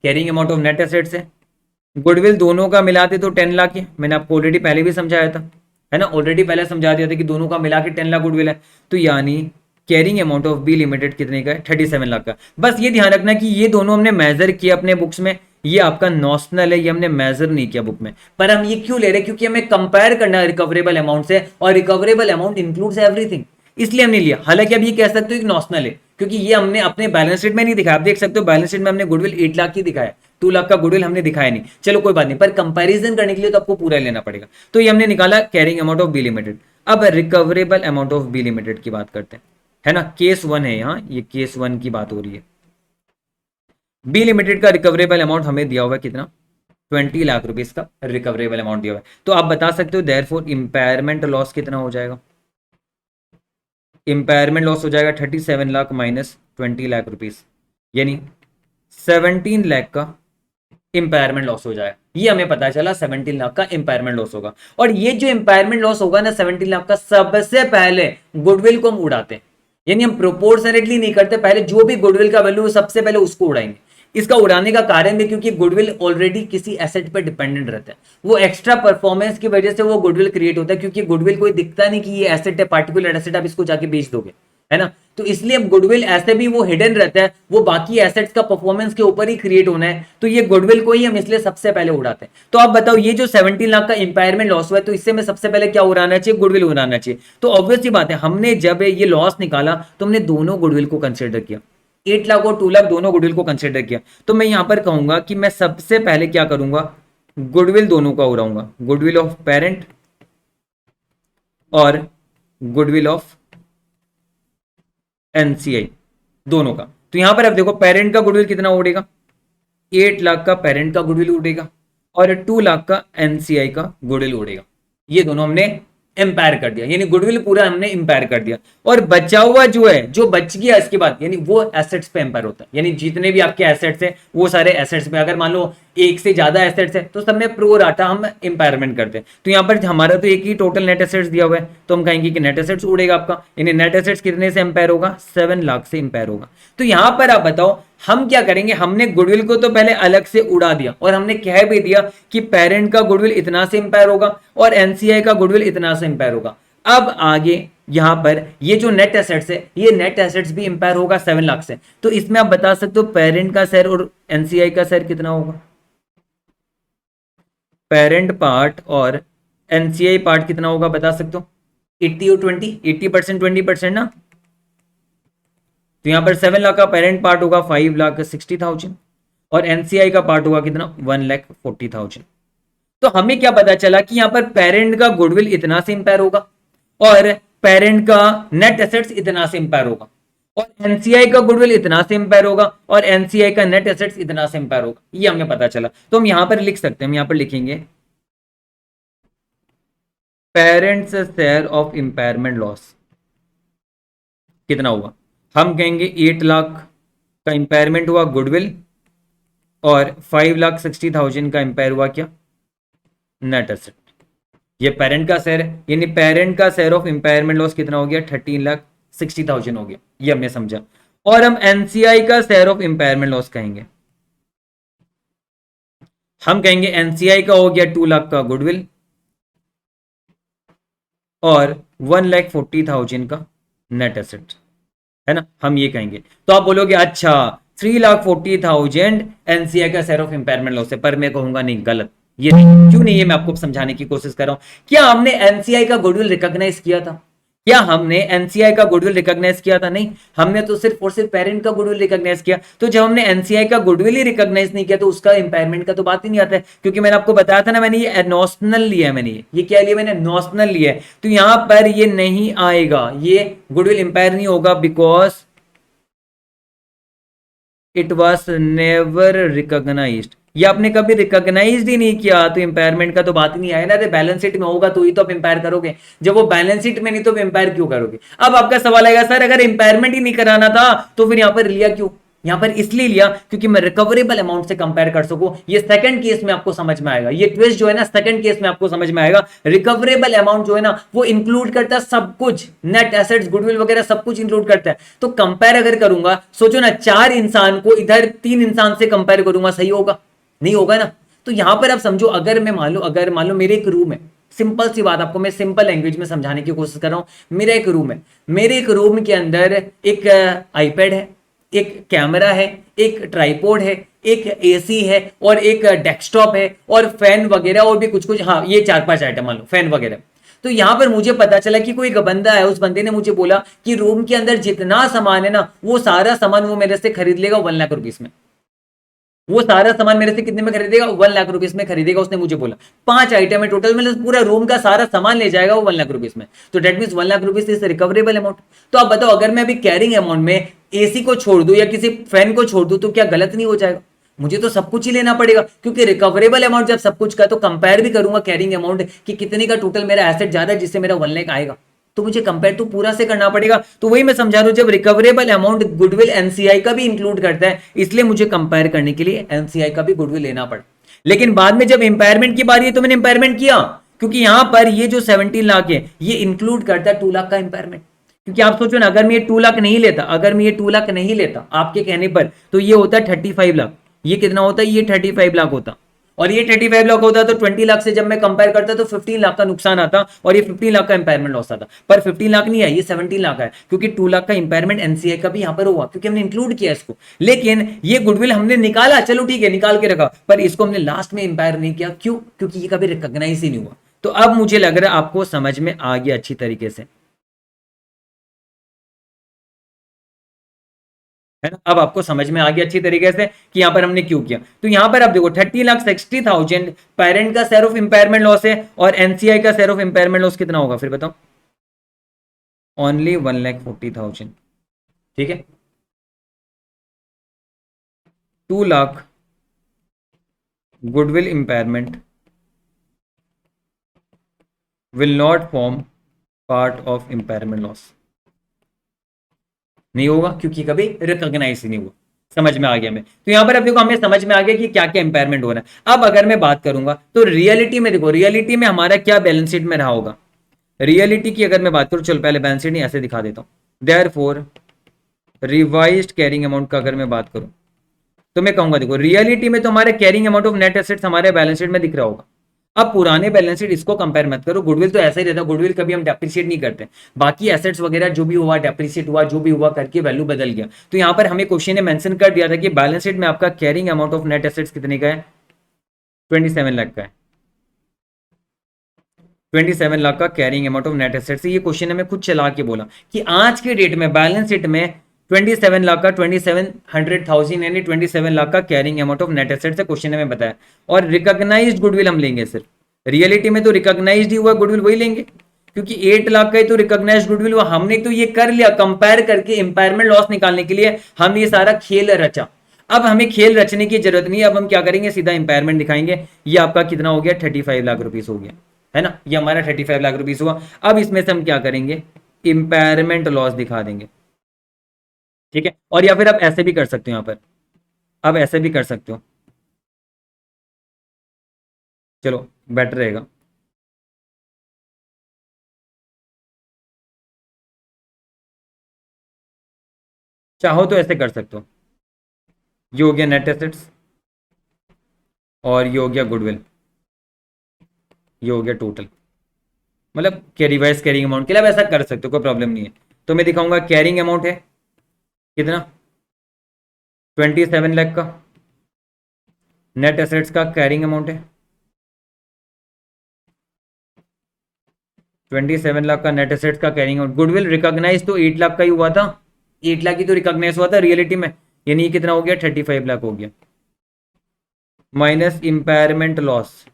carrying amount of net assets है, गुडविल दोनों का मिलाते तो 10 लाख है, मैंने आपको ऑलरेडी पहले भी समझाया था, है ना, ऑलरेडी पहले समझा दिया था कि दोनों का मिला के 10 लाख गुडविल है। तो यानी carrying amount of B limited कितने का है, 37 लाख का। बस ये ध्यान रखना कि ये दोनों हमने मेजर किया अपने बुक्स में, ये आपका नॉशनल है, ये हमने मेजर नहीं किया बुक में, पर हम ये क्यों ले रहे हैं, क्योंकि हमें कंपेयर करना है रिकवरेबल अमाउंट से, और रिकवरेबल अमाउंट इंक्लूड्स एवरीथिंग, इसलिए हमने लिया। हालांकि अब ये कह सकते हो कि नॉशनल है, क्योंकि ये हमने अपने बैलेंस शीट में नहीं दिखाया। आप देख सकते हो बैलेंस शीट में हमने गुडविल 8 लाख की दिखाया, 2 लाख का गुडविल हमने दिखाया नहीं, चलो कोई बात नहीं, पर कंपैरिजन करने के लिए तो आपको पूरा लेना पड़ेगा। तो ये हमने निकाला carrying amount of B limited. अब recoverable amount of B limited की बात करते हैं, है ना, केस 1 है यहाँ, ये केस 1 की बात हो रही है। बी लिमिटेड का रिकवरेबल अमाउंट हमें दिया हुआ है कितना, 20 लाख रुपीस का रिकवरेबल अमाउंट दिया हुआ है। तो आप बता सकते हो देयरफॉर इंपेयरमेंट लॉस कितना हो जाएगा, इंपेयरमेंट लॉस हो जाएगा 37 लाख माइनस 20 लाख रुपीस, यानी 17 लाख का इंपेयरमेंट लॉस हो जाएगा। ये हमें पता चला 17 लाख का इंपेयरमेंट लॉस होगा। और ये जो इंपेयरमेंट लॉस होगा ना 17 लाख का, सबसे पहले गुडविल को हम उड़ाते हैं, यानी हम प्रोपोर्शनेटली नहीं करते, पहले जो भी गुडविल का वैल्यू सबसे पहले उसको उड़ाएंगे। इसका उड़ाने का कारण भी क्योंकि गुडविल ऑलरेडी किसी एसेट पर डिपेंडेंट रहता है, वो एक्स्ट्रा परफॉर्मेंस की वजह से वो गुडविल क्रिएट होता है, क्योंकि गुडविल कोई दिखता नहीं कि ये एसेट है, पार्टिकुलर एसेट, आप इसको जाके बेच दोगे, है ना। तो इसलिए गुडविल ऐसे भी वो हिडन रहता है, वो बाकी एसेट्स का परफॉर्मेंस के ऊपर ही क्रिएट होना है, तो ये गुडविल को ही हम इसलिए सबसे पहले उड़ाते हैं। तो आप बताओ ये जो 17 लाख का इंपायरमेंट लॉस हुआ है, तो इससे में सबसे पहले क्या उड़ाना चाहिए, गुडविल उड़ाना चाहिए। तो ऑब्वियस सी बात है, हमने जब ये लॉस निकाला तो हमने दोनों गुडविल को कंसिडर किया, 8 लाख और 2 लाख दोनों गुडविल को कंसिडर किया। तो मैं यहां पर कहूंगा कि मैं सबसे पहले क्या करूंगा, गुडविल दोनों का उड़ाऊंगा, गुडविल ऑफ पेरेंट और गुडविल ऑफ एनसीआई दोनों का। तो यहां पर अब देखो पेरेंट का गुडविल कितना उड़ेगा, 8 लाख का पेरेंट का गुडविल उड़ेगा और 2 लाख का एनसीआई का गुडविल उड़ेगा। ये दोनों हमने एम्पायर कर दिया, यानी गुडविल पूरा हमने एम्पायर कर दिया। और बचा हुआ जो है, जो बच गया इसके बाद, यानी वो एसेट्स पे एम्पायर होता है, यानी जितने भी आपके एसेट्स हैं वो सारे एसेट्स पे, अगर मान लो एक से ज्यादा एसेट्स है तो सब में प्रो राटा हम एम्पायरमेंट करते हैं। तो यहाँ पर हमारा तो एक ही टोटल नेट एसेट्स दिया हुआ है, तो हम कहेंगे कि नेट एसेट्स उड़ेगा आपका, यानी नेट एसेट्स कितने से एम्पायर होगा, 7 लाख से एम्पायर होगा। तो यहां पर आप बताओ हम क्या करेंगे, हमने गुडविल को तो पहले अलग से उड़ा दिया और हमने कह भी दिया कि पेरेंट का गुडविल इतना से इंपायर होगा और एनसीआई का गुडविल इतना से इंपायर होगा। अब आगे यहां पर ये जो नेट एसेट्स है, ये नेट एसेट्स भी इंपायर होगा 7 लाख से। तो इसमें आप बता सकते हो पेरेंट का शेयर और एनसीआई का शेयर कितना होगा, पेरेंट पार्ट और एनसीआई पार्ट कितना होगा बता सकते हो, 80 और 20, 80% 20% ना। तो यहां पर 7 लाख का पेरेंट पार्ट होगा 5,60,000 और एनसीआई का पार्ट होगा कितना, 1,40,000। तो हमें क्या पता चला कि यहां पर पेरेंट का गुडविल इतना से इंपायर होगा और पेरेंट का नेट एसेट्स इतना से इंपायर होगा और एनसीआई का गुडविल इतना से इंपायर होगा और एनसीआई का नेट एसेट्स इतना से इंपायर होगा, ये हमें पता चला। तो हम यहां पर लिख सकते हैं, हम यहां पर लिखेंगे पेरेंट्स शेयर ऑफ इंपायरमेंट लॉस कितना हुआ, हम कहेंगे 8 लाख का इंपायरमेंट हुआ गुडविल और 5,60,000 का इंपायर हुआ क्या, नेट एसेट। ये पेरेंट का शेयर है, यानी पेरेंट का शेयर ऑफ इंपायरमेंट लॉस कितना हो गया, 13,60,000 हो गया, ये हमने समझा। और हम एनसीआई का शेयर ऑफ इंपायरमेंट लॉस कहेंगे, हम कहेंगे एनसीआई का हो गया 2 लाख का गुडविल और 1,40,000 का नेट एसेट, है ना, हम ये कहेंगे। तो आप बोलोगे अच्छा 3,40,000 एनसीआई का शेयर ऑफ इंपायरमेंट लॉस है, पर मैं कहूंगा नहीं, गलत, ये नहीं। क्यों नहीं, ये मैं आपको समझाने की कोशिश कर रहा हूं। क्या हमने एनसीआई का गुडविल रिकॉग्नाइज किया था, क्या हमने एनसीआई का गुडविल रिकॉग्नाइज किया था, नहीं, हमने तो सिर्फ और सिर्फ पेरेंट का गुडविल रिकॉग्नाइज किया। तो जब हमने एनसीआई का गुडविल ही रिकॉग्नाइज नहीं किया तो उसका इंपायरमेंट का तो बात ही नहीं आता है, क्योंकि मैंने आपको बताया था ना, मैंने ये नॉशनल लिया है, मैंने ये क्या लिया, मैंने नॉशनल लिया है। तो यहां पर ये नहीं आएगा, ये गुडविल इंपायर नहीं होगा, because it was never recognised, ये आपने कभी रिकॉग्नाइज ही नहीं किया, तो इंपायरमेंट का तो बात ही नहीं आया ना। अरे बैलेंस शीट में होगा तो ही तो आप इंपायर करोगे, जब वो बैलेंस शीट में नहीं तो इंपायर क्यों करोगे। अब आपका सवाल आएगा सर अगर इंपायरमेंट ही नहीं कराना था तो फिर यहां पर लिया क्यों, यहां पर इसलिए लिया क्योंकि मैं रिकवरेबल अमाउंट से कंपेयर कर सकूं। ये सेकंड केस में आपको समझ में आएगा, ये ट्विस्ट जो है ना सेकंड केस में आपको समझ में आएगा। रिकवरेबल अमाउंट जो है ना वो इंक्लूड करता है सब कुछ, नेट एसेट्स गुडविल वगैरह सब कुछ इंक्लूड करता है। तो कंपेयर अगर करूंगा, सोचो ना 4 इंसान को इधर 3 इंसान से कंपेयर करूंगा, सही होगा, नहीं होगा ना। तो यहां पर आप समझो अगर मैं मान लो, अगर मान लो मेरे एक रूम है, सिंपल सी बात आपको मैं सिंपल लैंग्वेज में समझाने की कोशिश कर रहा हूं। मेरा एक रूम है, मेरे एक रूम के अंदर एक आईपैड है, एक कैमरा है, एक ट्राइपॉड है, एक एसी है और एक डेस्कटॉप है और फैन वगैरह और भी कुछ कुछ, हाँ ये 4-5 आइटम मान लो फैन वगैरह। तो यहां पर मुझे पता चला कि कोई एक बंदा है, उस बंदे ने मुझे बोला कि रूम के अंदर जितना सामान है ना वो सारा सामान वो मेरे से खरीद लेगा 1,00,000 रुपीज में। वो सारा सामान मेरे से कितने में खरीदेगा, 1,00,000 रुपीज में खरीदेगा, उसने मुझे बोला। 5 आइटम है टोटल, मतलब पूरा रूम का सारा सामान ले जाएगा वो 1,00,000 रुपीज में। तो that mean 1,00,000 rupees is recoverable amount. तो आप बताओ अगर मैं अभी कैरिंग अमाउंट में एसी को छोड़ दूं या किसी फैन को छोड़ दूं तो क्या गलत नहीं हो जाएगा, मुझे तो सब कुछ ही लेना पड़ेगा, क्योंकि रिकवरेबल अमाउंट जब सब कुछ का तो कंपेयर भी करूंगा कैरिंग अमाउंट कि कितने का टोटल मेरा एसेट ज्यादा है जिससे मेरा 1,00,000 आएगा, तो मुझे कंपेयर तो पूरा से करना पड़ेगा। तो वही मैं समझा रहा हूं, जब रिकवरेबल अमाउंट गुडविल एनसीआई का भी इंक्लूड करता है, इसलिए मुझे कंपेयर करने के लिए एनसीआई का भी गुडविल लेना पड़ा। लेकिन बाद में जब इंपायरमेंट की बारी है तो मैंने इंपायरमेंट किया, क्योंकि यहां पर ये जो 17 लाख है ये इंक्लूड करता है 2 लाख का इंपायरमेंट। क्योंकि आप सोचो ना अगर मैं ये 2 लाख नहीं लेता, अगर मैं ये 2 लाख नहीं लेता आपके कहने पर, तो ये होता है 35 लाख। ये कितना होता है, ये 35 लाख होता, और ये 35 लाख होता तो 20 लाख से जब मैं कंपेयर करता तो 15 लाख का नुकसान आता और ये 15 लाख का इंपायरमेंट लॉस आता। पर 15 लाख नहीं है, ये 17 लाख है, क्योंकि 2 लाख का इंपायरमेंट एनसीआई का भी यहां पर हुआ क्योंकि हमने इंक्लूड किया इसको। लेकिन ये गुडविल हमने निकाला, चलो ठीक है निकाल के रखा, पर इसको हमने लास्ट में इंपायर नहीं किया, क्यों, क्योंकि ये कभी रिकॉग्नाइज ही नहीं हुआ। तो अब मुझे लग रहा है आपको समझ में आ गया अच्छी तरीके से, है ना। अब आपको समझ में आ गया अच्छी तरीके से कि यहां पर हमने क्यों किया। तो यहां पर आप देखो 30,60,000 पेरेंट का शेयर ऑफ इंपायरमेंट लॉस है और एनसीआई का शेयर ऑफ इंपायरमेंट लॉस कितना होगा फिर बताओ, ओनली 1,40,000, ठीक है। 2 lakh goodwill impairment will not form part of impairment loss. नहीं होगा क्योंकि कभी रिकॉग्नाइज ही नहीं हुआ। समझ में आ गया मैं। तो यहां पर अब देखो हमें समझ में आ गया कि क्या क्या इंपेयरमेंट हो रहा है। अब अगर मैं बात करूंगा तो रियलिटी में देखो, रियलिटी में हमारा क्या बैलेंस शीट में रहा होगा। रियलिटी की अगर मैं बात करूं, चलो पहले बैलेंस शीट नहीं ऐसे दिखा देता हूं। देयरफॉर रिवाइज्ड कैरिंग अमाउंट का अगर मैं बात करूं तो मैं कहूंगा देखो रियलिटी में तो हमारे carrying amount of net assets हमारे बैलेंस शीट में दिख रहा होगा। अब पुराने बैलेंस शीट इसको कंपेयर मत करो, गुडविल तो ऐसा ही रहता है, गुडविल कभी हम डेप्रिशिएट नहीं करते। बाकी एसेट्स वगैरह जो भी हुआ डेप्रिशिएट हुआ, जो भी हुआ करके वैल्यू बदल गया। तो यहां पर हमें क्वेश्चन ने मेंशन कर दिया था कि बैलेंस शीट में आपका carrying amount of net assets कितने का है, 27 लाख का है। 27 लाख का carrying amount of net assets. ये क्वेश्चन ने मैं खुद चला के बोला कि आज के डेट में बैलेंस शीट में 27 लाख का 2700,000 यानी 27 लाख का carrying amount of net assets है, क्वेश्चन ने मैं बताया। और रिकॉग्नाइज्ड गुडविल हम लेंगे सिर्फ, रियलिटी में तो रिकॉग्नाइज्ड ही हुआ गुडविल वही लेंगे, क्योंकि 8 लाख का ही तो रिकॉग्नाइज्ड गुडविल हुआ। हमने तो ये कर लिया कंपेयर करके इंपायरमेंट लॉस निकालने के लिए हमने ये सारा खेल रचा। अब हमें खेल रचने की जरूरत नहीं है, अब हम क्या करेंगे सीधा इंपायरमेंट दिखाएंगे। ये आपका कितना हो गया, 35 लाख रुपीस हो गया, है ना। ये हमारा 35 लाख रुपीस हुआ। अब इसमें से हम क्या करेंगे, इंपायरमेंट लॉस दिखा देंगे, ठीक है। और या फिर आप ऐसे भी कर सकते हो, यहां पर आप ऐसे भी कर सकते हो, चलो बेटर रहेगा। चाहो तो ऐसे कर सकते हो, ये हो गया नेट एसेट्स और ये हो गया गुडविल, ये हो गया टोटल, मतलब क्या रिवाइज कैरिंग अमाउंट के लिए आप ऐसा कर सकते हो, कोई प्रॉब्लम नहीं है। तो मैं दिखाऊंगा कैरिंग अमाउंट है कितना, 27 लाख का। नेट एसेट्स का कैरिंग अमाउंट है 27 लाख का, नेट एसेट्स का कैरिंग अमाउंट। गुडविल रिकॉग्नाइज तो 8 लाख का ही हुआ था, 8 लाख ही तो रिकॉग्नाइज हुआ था रियलिटी में, यानी ये कितना हो गया, 35 लाख हो गया। माइनस इंपायरमेंट लॉस,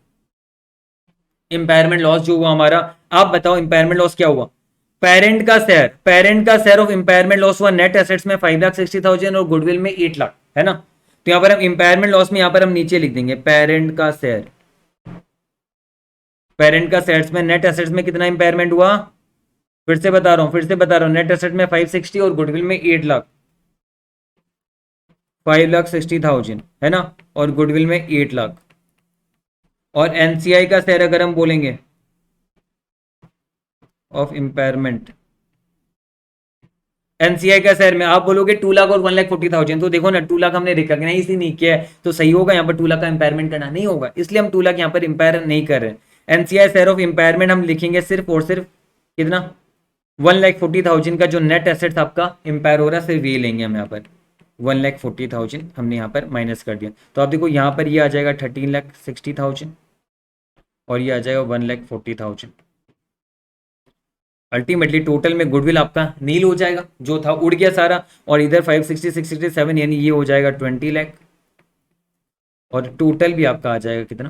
इंपायरमेंट लॉस जो हुआ हमारा, आप बताओ इंपायरमेंट लॉस क्या हुआ। पेरेंट का शेयर ऑफ इंपायरमेंट लॉस हुआ नेट एसेट्स में 5,60,000 और गुडविल में 8 लाख, है ना। तो यहां पर हम इंपायरमेंट लॉस में यहां पर हम नीचे लिख देंगे पेरेंट का शेयर, पेरेंट का शेयर्स में नेट एसेट्स में कितना इंपायरमेंट हुआ, फिर से बता रहा हूं नेट एसेट में 560 और गुडविल में 8 लाख, 5,60,000 है ना, और गुडविल में 8 लाख। और एनसीआई का शेयर अगर हम बोलेंगे ऑफ इंपायरमेंट, एनसीआई का शेयर में आप बोलोगे 2 लाख और 1,40,000, तो देखो ना 2 लाख हमने रिकॉग्नाइज ही नहीं किया है, तो सही होगा यहाँ पर 2 लाख का इंपायरमेंट करना नहीं होगा, इसलिए हम 2 लाख यहाँ पर इंपायर नहीं कर रहे हैं। एनसीआई शेयर ऑफ इंपायरमेंट हम लिखेंगे सिर्फ और सिर्फ कितना, 1,40,000 का जो नेट एसेट्स आपका इंपायर हो रहा है सिर्फ ये लेंगे हम यहाँ पर, 1,40,000 हमने यहाँ पर माइनस कर दिया। तो आप देखो यहाँ पर ये आ जाएगा 13,60,000 और ये आ जाएगा 1,40,000। अल्टीमेटली टोटल में गुडविल आपका नील हो जाएगा, जो था उड़ गया सारा, और इधर 560 667 यानी ये हो जाएगा 20 लाख, और टोटल भी आपका आ जाएगा कितना,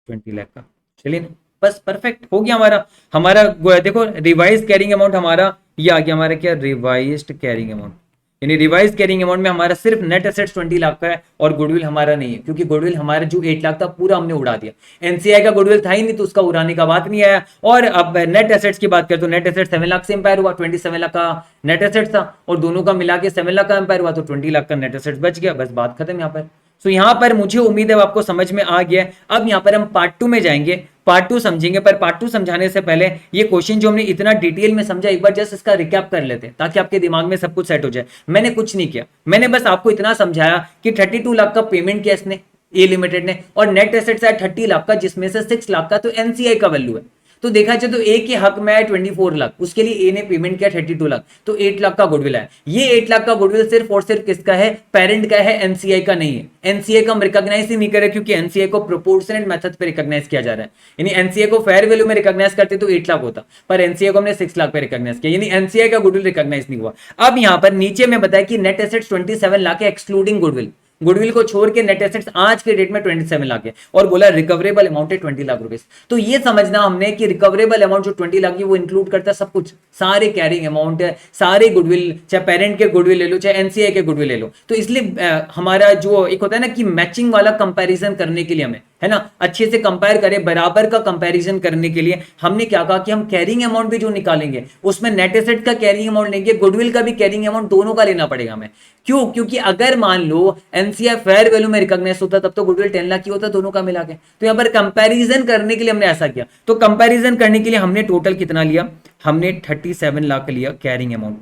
20 लाख का। चलिए ना, बस परफेक्ट हो गया हमारा। हमारा देखो रिवाइज कैरिंग अमाउंट हमारा ये आ गया, हमारा क्या रिवाइज्ड कैरिंग अमाउंट, यानी रिवाइज कैरिंग अमाउंट में हमारा सिर्फ नेट एसेट्स 20 लाख का है और गुडविल हमारा नहीं है, क्योंकि गुडविल हमारा जो 8 लाख था पूरा हमने उड़ा दिया। एनसीआई का गुडविल था ही नहीं तो उसका उड़ाने का बात नहीं आया। और अब नेट एसेट्स की बात करें तो नेट एसेट 7 लाख से इंपायर हुआ, 27 लाख का नेट एसेट था और दोनों का मिला के 7 लाख का इंपायर हुआ, तो 20 लाख का नेट एसेट बच गया, बस बात खत्म यहाँ पर। सो यहाँ पर मुझे उम्मीद है आपको समझ में आ गया है। अब यहाँ पर हम पार्ट 2 में जाएंगे, पार्ट 2 समझेंगे, पर पार्ट 2 समझाने से पहले ये क्वेश्चन जो हमने इतना डिटेल में समझा एक बार जस्ट इसका रिकैप कर लेते हैं ताकि आपके दिमाग में सब कुछ सेट हो जाए। मैंने कुछ नहीं किया, मैंने बस आपको इतना समझाया कि 32 लाख का पेमेंट किया इसने ए लिमिटेड ने, और नेट एसेट्स है 30 लाख का जिसमें से 6 लाख का तो एनसीआई का वैल्यू है। तो देखा जाए तो ए के हक में है 24 लाख, उसके लिए ए ने पेमेंट किया 32 लाख, तो 8 लाख का गुडविल है। ये 8 लाख का गुडविल सिर्फ और सिर्फ किसका है, पेरेंट का है, एनसीआई का नहीं है। एनसीआई का हम रिकॉग्नाइज ही नहीं करे क्योंकि एनसीआई को प्रोपोर्शनल मेथड पे रिकॉग्नाइज किया जा रहा है, यानी एनसीआई को फेयर वैल्यू में रिकॉग्नाइज करते तो 8 लाख होता, पर एनसीआई को हमने 6 लाख पे रिकॉग्नाइज किया, यानी एनसीआई का गुडविल रिकॉग्नाइज नहीं हुआ। अब यहां पर नीचे में बताया कि नेट एसेट्स 27 लाख है एक्सक्लूडिंग गुडविल, गुडविल को छोड़ के नेट एसेट्स आज के डेट में 27 लाख है, और बोला रिकवरेबल अमाउंट है 20 लाख रुपए। तो ये समझना हमने कि रिकवरेबल अमाउंट जो 20 लाख है वो इंक्लूड करता है सब कुछ, सारे कैरिंग अमाउंट है, सारे गुडविल, चाहे पेरेंट के गुडविल ले लो चाहे एनसीआई के गुडविल ले लो। तो इसलिए हमारा जो एक होता है ना कि मैचिंग वाला कंपैरिजन करने के लिए हमें है ना, अच्छे से कंपेयर करें, बराबर का कंपैरिजन करने के लिए हमने क्या कहा कि हम कैरिंग अमाउंट भी जो निकालेंगे उसमें नेट एसेट का कैरिंग अमाउंट लेंगे, गुडविल का भी कैरिंग अमाउंट, दोनों का लेना पड़ेगा हमें। क्यों? क्योंकि अगर मान लो एनसीआई फेयर वैल्यू में रिकॉग्नाइज होता तब तो गुडविल 10 लाख की होता दोनों का मिला के। तो यहां पर कंपैरिजन करने के लिए हमने ऐसा किया। तो कंपैरिजन करने के लिए हमने टोटल कितना लिया, हमने 37 लाख लिया कैरिंग अमाउंट,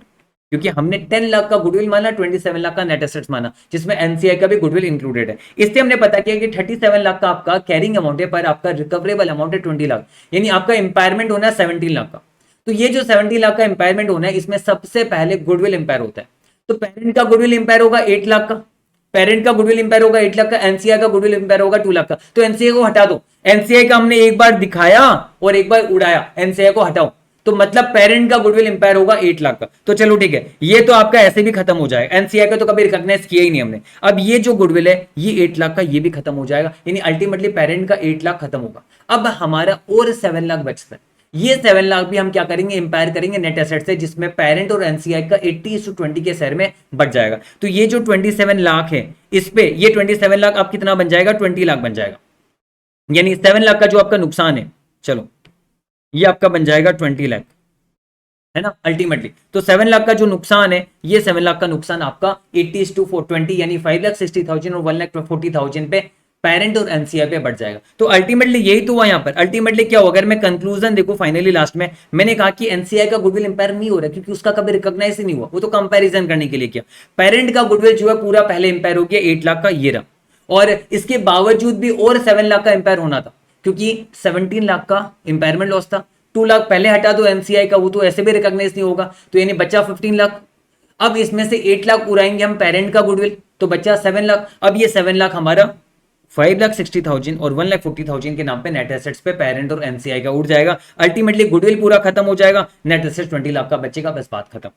क्योंकि हमने 10 लाख का गुडविल माना, 27 लाख का नेट एसेट्स माना, जिसमें एनसीआई का भी गुडविल इंक्लूडेड है। इससे हमने पता किया कि 37 लाख का आपका कैरिंग अमाउंट है, पर आपका रिकवरेबल अमाउंट है 20 लाख, यानी आपका इंपायरमेंट होना है 17 लाख का। तो ये जो 17 लाख का इंपायरमेंट होना है, इसमें सबसे पहले गुडविल इंपायर होता है। तो पेरेंट का गुडविल इंपायर होगा 8 लाख का, पेरेंट का गुडविल इंपायर होगा 8 लाख का, एनसीआई का गुडविल इंपायर होगा 2 लाख का। तो एनसीआई को हटा दो, एनसीआई का हमने एक बार दिखाया और एक बार उड़ाया, एनसीआई को हटाओ, तो मतलब पेरेंट का गुडविल इंपायर होगा 8 लाख का। तो चलो ठीक है, ये तो आपका ऐसे भी खत्म हो जाएगा, एनसीआई का तो कभी रिकॉग्नाइज किया ही नहीं हमने। अब ये जो गुडविल है ये 8 लाख का, ये भी खत्म हो जाएगा, यानी अल्टीमेटली पेरेंट का 8 लाख खत्म होगा। अब हमारा और 7 लाख बचता है, ये 7 लाख भी हम क्या करेंगे, इंपायर करेंगे नेट एसेट से, जिसमें पेरेंट और एनसीआई का 80:20 के शेयर में बढ़ जाएगा। तो ये जो 27 लाख है, इस पे ये 27 लाख अब कितना बन जाएगा, 20 लाख बन जाएगा, यानी 7 लाख का जो आपका नुकसान है, चलो ये आपका बन जाएगा 20 लाख, है ना अल्टीमेटली। तो 7 लाख का जो नुकसान है, ये 7 लाख का नुकसान आपका 80:20 यानी 5,60,000 और 1,40,000 पे पेरेंट और एनसीआई पे बढ़ जाएगा। तो अल्टीमेटली यही तो हुआ यहाँ पर। अल्टीमेटली क्या हुआ, अगर मैं कंक्लूजन देखो फाइनली लास्ट में, मैंने कहा कि एनसीआई का गुडविल इंपायर नहीं हो रहा क्योंकि उसका कभी रिकॉग्नाइज ही नहीं हुआ, वो तो कंपैरिजन करने के लिए किया। पेरेंट का गुडविल जो है पूरा पहले इंपायर हो गया 8 लाख का, ये रहा, और इसके बावजूद भी और 7 लाख का इंपायर होना था, क्योंकि 17 लाख का इंपायरमेंट लॉस था। 2 लाख पहले हटा दो एनसीआई का, वो तो ऐसे भी रिकॉग्नाइज नहीं होगा, तो यानी बच्चा 15 लाख। अब इसमें से 8 लाख उड़ाएंगे हम पेरेंट का गुडविल, तो बच्चा 7 लाख। अब ये 7 लाख हमारा 5,60,000 और 1,40,000 के नाम पे नेट एसेट्स पे पेरेंट और एनसीआई का उड़ जाएगा। अल्टीमेटली गुडविल पूरा खत्म हो जाएगा, नेट एसेट्स 20 लाख का बचेगा, बस बात खत्म।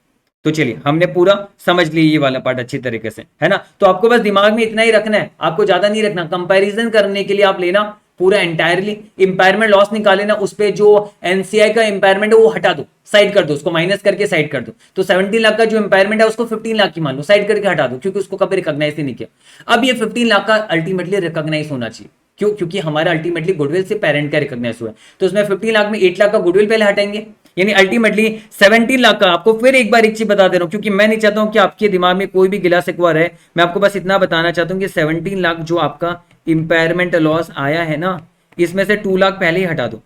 तो चलिए हमने पूरा समझ लिया ये वाला पार्ट अच्छी तरीके से, है ना। तो आपको बस दिमाग में इतना ही रखना है, आपको ज्यादा नहीं रखना। कंपैरिजन करने के लिए आप लेना पूरा एंटायरली, इंपायरमेंट लॉस निकाले ना, उस पे जो एनसीआई का इंपायरमेंट है वो हटा दो, साइड कर दो, उसको माइनस करके साइड कर दो। तो 17 लाख का जो इंपायरमेंट है उसको 15 लाख की मान लो, साइड करके हटा दो, क्योंकि उसको कभी रिकॉग्नाइज ही नहीं किया। अब ये 15 लाख का अल्टीमेटली रिकॉग्नाइज होना चाहिए, क्यों? क्योंकि हमारा अल्टीमेटली गुडविल से पेरेंट का रिकॉग्नाइज हुआ है। तो उसमें 15 लाख में 8 लाख का गुडविल पहले हटाएंगे, यानी अल्टीमेटली 17 लाख का। आपको फिर एक बार एक चीज बता दे रहा हूं, क्योंकि मैं नहीं चाहता हूं कि आपके दिमाग में कोई भी गिला शिकवा रहे। मैं आपको बस इतना बताना चाहता हूं कि 17 लाख जो आपका इंपायरमेंट लॉस आया है ना, इसमें से 2 लाख पहले ही हटा दो,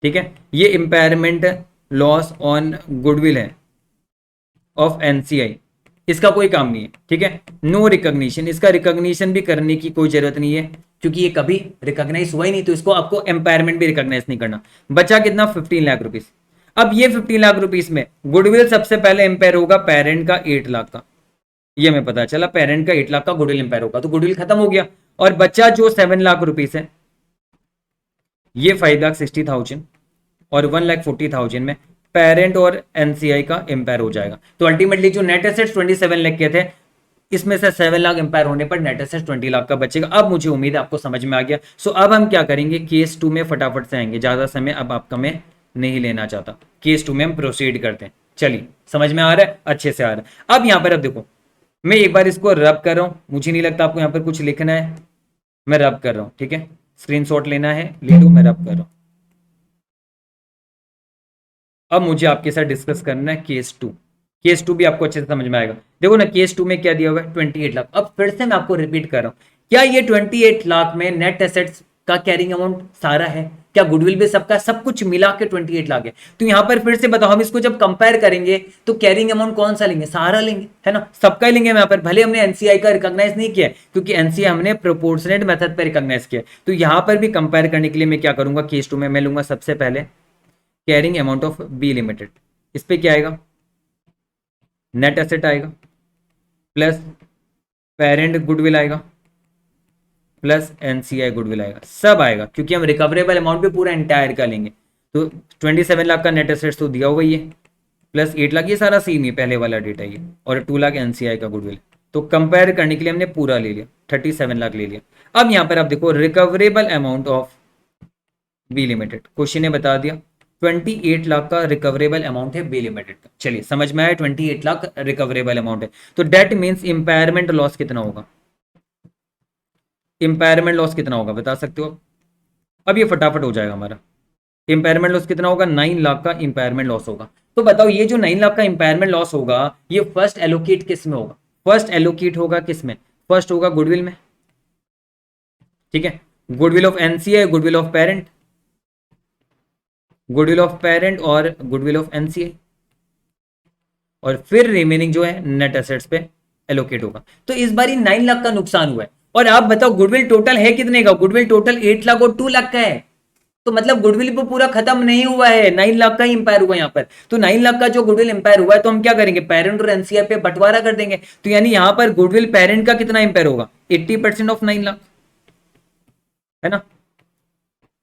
ठीक है। ये इंपायरमेंट लॉस ऑन गुडविल है ऑफ एनसीआई, इसका कोई काम नहीं है, ठीक है। नो रिकॉग्निशन, इसका रिकॉग्निशन भी करने की कोई जरूरत नहीं है, क्योंकि ये कभी रिकॉग्नाइज हुआ ही नहीं, तो इसको आपको एम्पायरमेंट भी रिकॉग्नाइज नहीं करना। बचा कितना, 15 लाख रुपीस। अब ये 15 लाख रुपीस में गुडविल सबसे पहले एम्पायर होगा पेरेंट का 8 लाख का, ये हमें पता चला, पेरेंट का 8 लाख का गुडविल एम्पायर होगा, तो गुडविल खत्म हो गया। और बच्चा जो 7 लाख रुपीस है, ये 5,60,000 और 1,40,000 में पेरेंट और एनसीआई का एम्पायर हो जाएगा। तो अल्टीमेटली जो नेट एसेट्स 27 लाख के थे, इसमें से 7 लाख एम्पायर होने पर नेट एसेट्स 20 लाख का बचेगा। अब मुझे उम्मीद है आपको समझ में आ गया। सो अब हम क्या करेंगे, केस 2 में फटाफट से आएंगे, ज्यादा समय अब आपका मैं नहीं लेना चाहता। केस 2 में हम प्रोसीड करते हैं। चलिए समझ में आ रहा है, अच्छे से आ रहा है। अब यहां पर अब देखो, मैं एक बार इसको रब कर रहा हूं, मुझे नहीं लगता आपको यहां पर कुछ लिखना है, मैं रब कर रहा हूं, ठीक है। स्क्रीनशॉट लेना है ले लो, मैं रब कर रहा हूं। अब मुझे आपके साथ डिस्कस करना है केस 2। केस 2 भी आपको अच्छे से समझ में आएगा। देखो ना, केस 2 में क्या दिया हुआ है, 28 लाख। अब फिर से मैं आपको रिपीट कर रहा हूं, क्या ये 28 लाख में नेट एसेट्स का कैरिंग अमाउंट सारा है? क्या गुडविल भी सबका, सब कुछ मिला के 28 लाख है? तो यहां पर फिर से बताओ, हम इसको जब कंपेयर करेंगे तो कैरिंग अमाउंट कौन सा लेंगे, सारा लेंगे, है ना, सबका ही लेंगे। यहां पर भले हमने एनसीआई का रिकॉग्नाइज नहीं किया, क्योंकि एनसीआई हमने प्रोपोर्शनेट मेथड पर रिकॉग्नाइज किया। तो यहां पर भी कंपेयर करने के लिए मैं क्या करूंगा, केस 2 में मैं लूंगा सबसे पहले carrying amount of B limited. इस पे क्या आएगा, नेट एसेट आएगा, प्लस पेरेंट गुडविल आएगा, प्लस एनसीआई गुडविल आएगा, सब आएगा, क्योंकि हम रिकवरेबल अमाउंट भी पूरा एंटायर का लेंगे। तो 27 लाख का नेट एसेट्स तो दिया हुआ ही है, प्लस 8 लाख, ये सारा सेम ही पहले वाला डेटा ये, और 2 लाख एनसीआई का गुडविल। तो कंपेयर करने के लिए हमने पूरा ले लिया, 37 लाख ले लिया। अब यहां पर आप देखो, recoverable amount of B limited, question ने बता दिया 28 लाख का रिकवरेबल अमाउंट है बी लिमिटेड का। चलिए समझ में आया, 28 लाख रिकवरेबल अमाउंट है। तो डेट मींस इंपायरमेंट लॉस कितना होगा, इम्पायरमेंट लॉस कितना होगा बता सकते हो आप? अब ये फटाफट हो जाएगा हमारा। इम्पायरमेंट लॉस कितना होगा? 9 लाख का इम्पायरमेंट लॉस होगा। तो बताओ ये जो 9 लाख का इम्पायरमेंट लॉस होगा ये फर्स्ट एलोकेट किस में होगा? फर्स्ट एलोकेट होगा किस में? फर्स्ट होगा गुडविल में, ठीक है। Goodwill of NCA, goodwill of parent, goodwill of parent और गुडविल ऑफ एनसीए, और फिर रिमेनिंग जो है नेट एसेट्स पे एलोकेट होगा। तो इस बार 9 लाख का नुकसान हुआ है। और आप बताओ गुडविल टोटल है कितने का? गुडविल टोटल 8 लाख और 2 लाख का है। तो मतलब गुडविल पे पूरा खत्म नहीं हुआ है, 9 लाख का ही इंपायर हुआ यहाँ पर। तो 9 लाख का जो गुडविल इंपायर हुआ है तो हम क्या करेंगे? पेरेंट और एनसीआर पे बंटवारा कर देंगे। तो यानी यहाँ पर गुडविल पेरेंट का कितना इंपायर होगा? 80% ऑफ 9 लाख, है ना।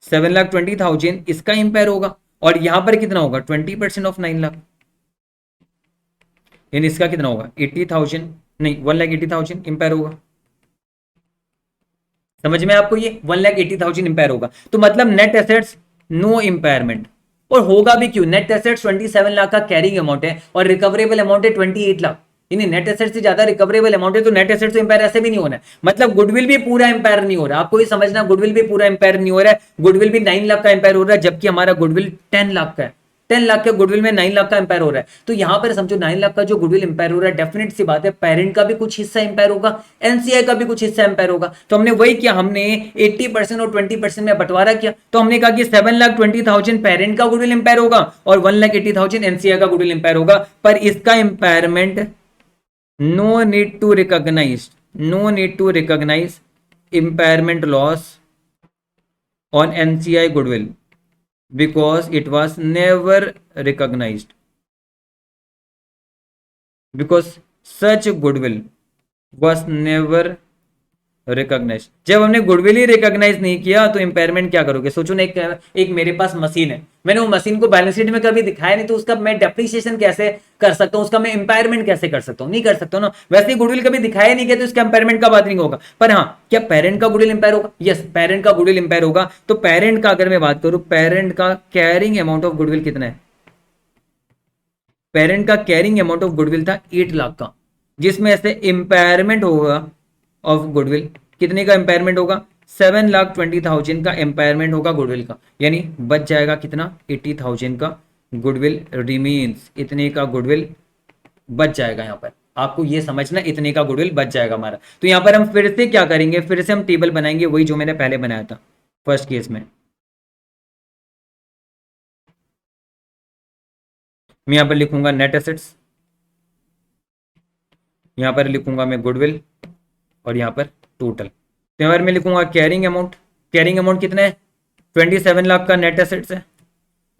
7,20,000 इसका इंपायर होगा, और यहां पर कितना होगा? 20% ऑफ 9 लाख, यानी इसका कितना होगा? 80,000 नहीं 1,80,000 इंपायर होगा। समझ में आपको? ये 1,80,000 इंपायर होगा। तो मतलब नेट एसेट्स नो इंपायरमेंट। और होगा भी क्यों? नेट एसेट्स 27 लाख का कैरिंग अमाउंट है और रिकवरेबल अमाउंट है 28 लाख, यानी नेट एसेट से ज्यादा रिकवरेबल अमाउंट है। तो नेट एसेट से इंपायर ऐसे भी नहीं होना है, मतलब गुडविल भी पूरा इंपायर नहीं हो रहा। आपको ये समझना, गुडविल भी पूरा इंपायर नहीं हो रहा है। गुडविल भी 9 लाख का इंपायर हो रहा है, जबकि हमारा गुडविल 10 लाख का है। 10 लाख के गुडविल में 9 लाख का इंपायर हो रहा है। तो यहां पर समझो 9 लाख का जो गुडविल इंपायर हो रहा है, डेफिनेट सी बात है पेरेंट का भी कुछ हिस्सा इंपायर होगा, एनसीआई का भी कुछ हिस्सा इंपायर होगा। तो हमने वही किया, हमने 80% और 20% में बंटवारा किया। तो हमने कहा कि 7,20,000 पेरेंट का गुडविल इंपायर होगा और 1,80,000 एनसीआई का गुडविल इंपायर होगा। पर इसका इंपायरमेंट no need to recognize impairment loss on NCI goodwill because it was never recognized, because such goodwill was never recognise. जब हमने गुडविल ही रिकॉग्नाइज नहीं किया तो इंपेयरमेंट क्या करोगे? सोचो ना, एक मेरे पास मशीन है, मैंने वो मशीन को बैलेंस शीट में कभी दिखाया नहीं, तो उसका मैं डेप्रिसिएशन कैसे कर सकता हूं? उसका मैं इंपायरमेंट कैसे कर सकता हूं? नहीं कर सकता ना। वैसे ही गुडविल कभी दिखाया नहीं किया तो इसका इंपायरमेंट का बात नहीं होगा। पर हाँ, क्या पेरेंट का गुडविल इंपायर होगा? यस, पेरेंट का गुडविल इंपायर होगा। तो पेरेंट का अगर मैं बात करूं, पेरेंट का कैरिंग अमाउंट ऑफ गुडविल कितना है? पेरेंट का कैरिंग अमाउंट ऑफ गुडविल था 8 लाख का, जिसमें से इंपायरमेंट होगा ऑफ गुडविल कितने का इंपायरमेंट होगा? 7,20,000 का इंपायरमेंट होगा गुडविल का, यानी बच जाएगा कितना? 80,000 का गुडविल रिमेन्स। इतने का गुडविल बच जाएगा। यहां पर आपको ये समझना, इतने का गुडविल बच जाएगा हमारा। तो यहां पर हम फिर से क्या करेंगे? फिर से हम टेबल बनाएंगे, वही जो मैंने पहले बनाया था फर्स्ट केस में। मैं यहां पर लिखूंगा नेट एसेट्स, यहां पर लिखूंगा मैं गुडविल, और यहां पर टोटल। तो यहां पर मैं लिखूंगा कैरिंग अमाउंट। कैरिंग अमाउंट कितना है? 27 लाख का नेट एसेट्स है,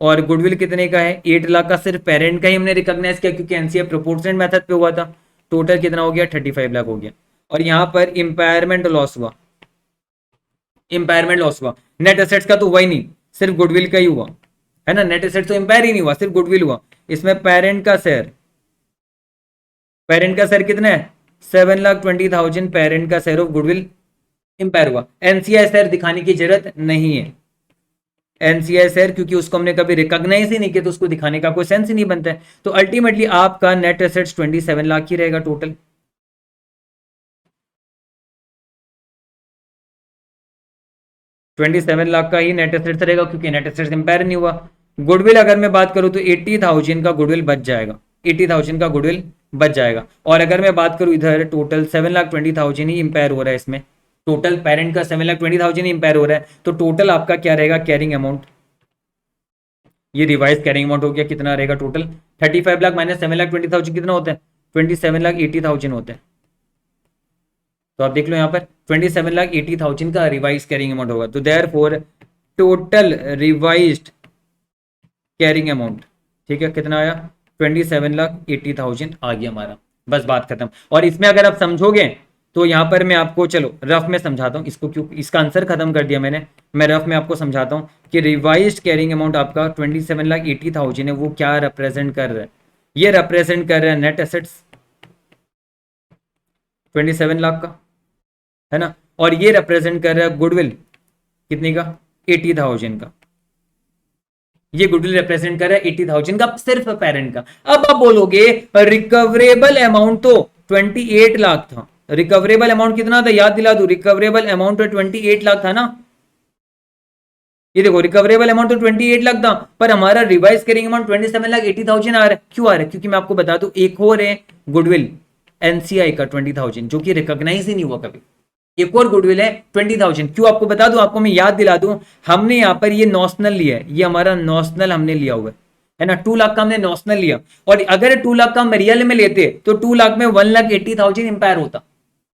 और गुडविल कितने का है? 8 लाख का। सिर्फ पेरेंट का ही हमने रिकॉग्नाइज किया क्योंकि एनसीए प्रोपोर्शनल मेथड पे हुआ था। टोटल कितना हो गया? 35 लाख हो गया। और यहां पर इंपायरमेंट लॉस हुआ, इंपायरमेंट लॉस हुआ। नेट एसेट्स का तो हुआ ही नहीं, सिर्फ गुडविल का ही हुआ, है ना। नेट एसेट्स तो इंपायर ही नहीं हुआ, सिर्फ गुडविल हुआ। इसमें पेरेंट का शेयर, पेरेंट का शेयर कितना है? 7,20,000 पेरेंट का शेयर ऑफ गुडविल इंपायर हुआ। एनसीआई शेयर दिखाने की जरूरत नहीं है, एनसीआई शेयर, क्योंकि उसको हमने कभी रिकॉग्नाइज ही नहीं किया तो उसको दिखाने का कोई सेंस ही नहीं बनता है। तो अल्टीमेटली आपका नेट एसेट्स 27 लाख ही रहेगा टोटल। $27 लाख का ही नेट एसेट्स रहेगा क्योंकि नेट एसेट्स इंपायर नहीं हुआ। गुडविल अगर मैं बात करूं तो 80,000 का गुडविल बच जाएगा, 80,000 का गुडविल बच जाएगा। और अगर मैं बात करूं इधर टोटल 7,20,000 ही इंपायर हो रहा है इसमें, टोटल पेरेंट का 7,20,000 ही इंपायर हो रहा है। तो टोटल आपका क्या रहेगा? कैरिंग अमाउंट, ये रिवाइज कैरिंग अमाउंट हो गया। कितना रहेगा टोटल? 35 लाख माइनस 7,20,000 कितना होता है? 27,80,000 होता है। तो आप देख लो यहाँ पर 27,80,000 का रिवाइज कैरिंग अमाउंट होगा। तो therefore total revised carrying amount, ठीक है, कितना आया? 27,80,000 आ गया हमारा। बस बात खत्म। और इसमें अगर आप समझोगे तो यहाँ पर मैं आपको, चलो रफ में समझाता हूँ इसको, क्यों इसका आंसर खत्म कर दिया मैंने। मैं रफ में आपको समझाता हूँ कि रिवाइज्ड कैरिंग अमाउंट आपका 27,80,000 है। वो क्या रिप्रेजेंट कर रहा है? ये रिप्रेजेंट कर रहा है नेट एसेट्स 27 लाख का, है ना। और ये रिप्रेजेंट कर रहा है गुडविल कितनी का? 80,000 का। ये गुडविल रिप्रेजेंट कर रहा है 80,000 का, सिर्फ पेरेंट का। अब आप बोलोगे रिकवरेबल अमाउंट तो 28 लाख था, रिकवरेबल अमाउंट कितना था, याद दिला दूं, रिकवरेबल अमाउंट तो 28 लाख था ना। ये देखो रिकवरेबल अमाउंट तो 28 लाख था, पर हमारा रिवाइज करेंगे अमाउंट 27,80,000 आ रहा है। क्यों आ रहा है? क्योंकि मैं आपको बता दूं एक और है गुडविल एनसीआई का 20,000 जो कि रिकॉग्नाइज ही नहीं हुआ कभी। एक और गुडविल है 20,000। क्यों आपको बता दूं, आपको मैं याद दिला दूं, हमने यहाँ पर ये नॉशनल लिया है, ये हमारा नॉशनल हमने लिया हुआ है ना, 2 लाख का हमने नॉशनल लिया। और अगर 2 लाख का हम रियल में लेते तो 2 लाख में 1,80,000 इंपायर होता।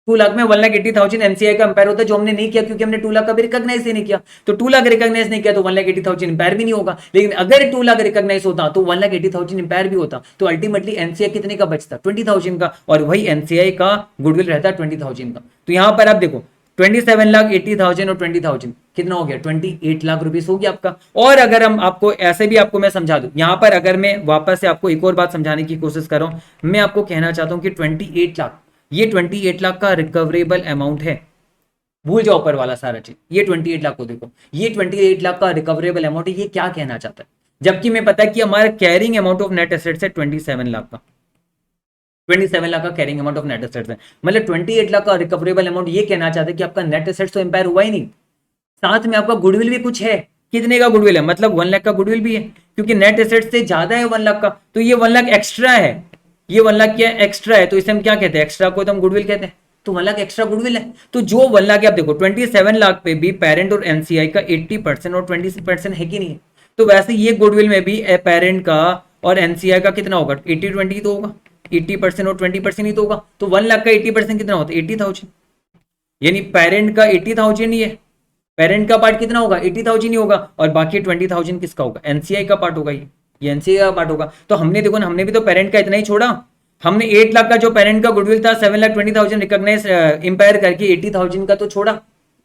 2 लाख में 1,80,000 एनसीआई का इंपायर होता, जो हमने नहीं किया क्योंकि हमने 2 लाख का भी रिकॉग्नाइज ही नहीं किया। तो 2 लाख रिकॉग्नाइज नहीं किया तो 1,80,000 इंपायर भी नहीं होगा। लेकिन अगर 2 लाख रिकॉग्नाइज होता तो 1,80,000 इंपायर भी होता। तो अल्टीमेटली एनसीआई कितने का बचता? 20,000 का, और वही एनसीआई का गुडविल रहता 20,000 का। तो यहां पर आप देखो 27,80,000 और 20,000 कितना हो गया? 28 लाख रुपीस हो गया आपका। और अगर हम आपको ऐसे भी आपको मैं समझा दूं, यहां पर अगर मैं वापस से आपको एक और बात समझाने की कोशिश कर रहा हूं, मैं आपको कहना चाहता हूं कि 28 लाख, ये 28 लाख का रिकवरेबल अमाउंट है। भूल जाओ ऊपर वाला सारा चीज, ये 28 लाख को देखो, ये 28 लाख का रिकवरेबल अमाउंट है। ये क्या कहना चाहता है? जबकि मैं पता है कि हमारा carrying amount of net assets है 27 लाख का, 27 लाख का carrying amount of net assets है। मतलब 28 लाख का रिकवरेबल अमाउंट ये कहना चाहते हैं कि आपका नेट एसेट्स तो इंपायर हुआ ही नहीं, साथ में आपका गुडविल भी कुछ है। कितने का गुडविल है? मतलब 1 लाख का गुडविल भी है, क्योंकि नेट एसेट्स से ज्यादा है 1 लाख का, तो ये 1 लाख एक्स्ट्रा है। ये 1 लाख क्या एक्स्ट्रा है, तो इसे हम क्या कहते हैं? एक्स्ट्रा को तो हम गुडविल कहते हैं। तो 1 लाख एक्स्ट्रा गुडविल है। तो जो 1 लाख आप देखो 27 लाख पे भी पेरेंट और एनसीआई का 80% और 20% है कि नहीं है? तो वैसे ये गुडविल में भी पेरेंट का और एनसीआई का कितना होगा? 80-20 तो होगा, 80% और 20% ही तो होगा। तो 1 लाख का 80% कितना होता है? 80,000। यानी पेरेंट का 80,000 ही है, पेरेंट का पार्ट कितना होगा? 80,000 ही होगा, और बाकी 20,000 किसका होगा? एनसीआई का पार्ट होगा, ये एनसीआई का पार्ट होगा। तो हमने देखो ना, हमने भी तो पेरेंट का इतना ही छोड़ा। हमने 8 लाख का जो पेरेंट का गुडविल था 7,20,000 रिकॉग्नाइज इंपायर करके 80,000 का तो छोड़ा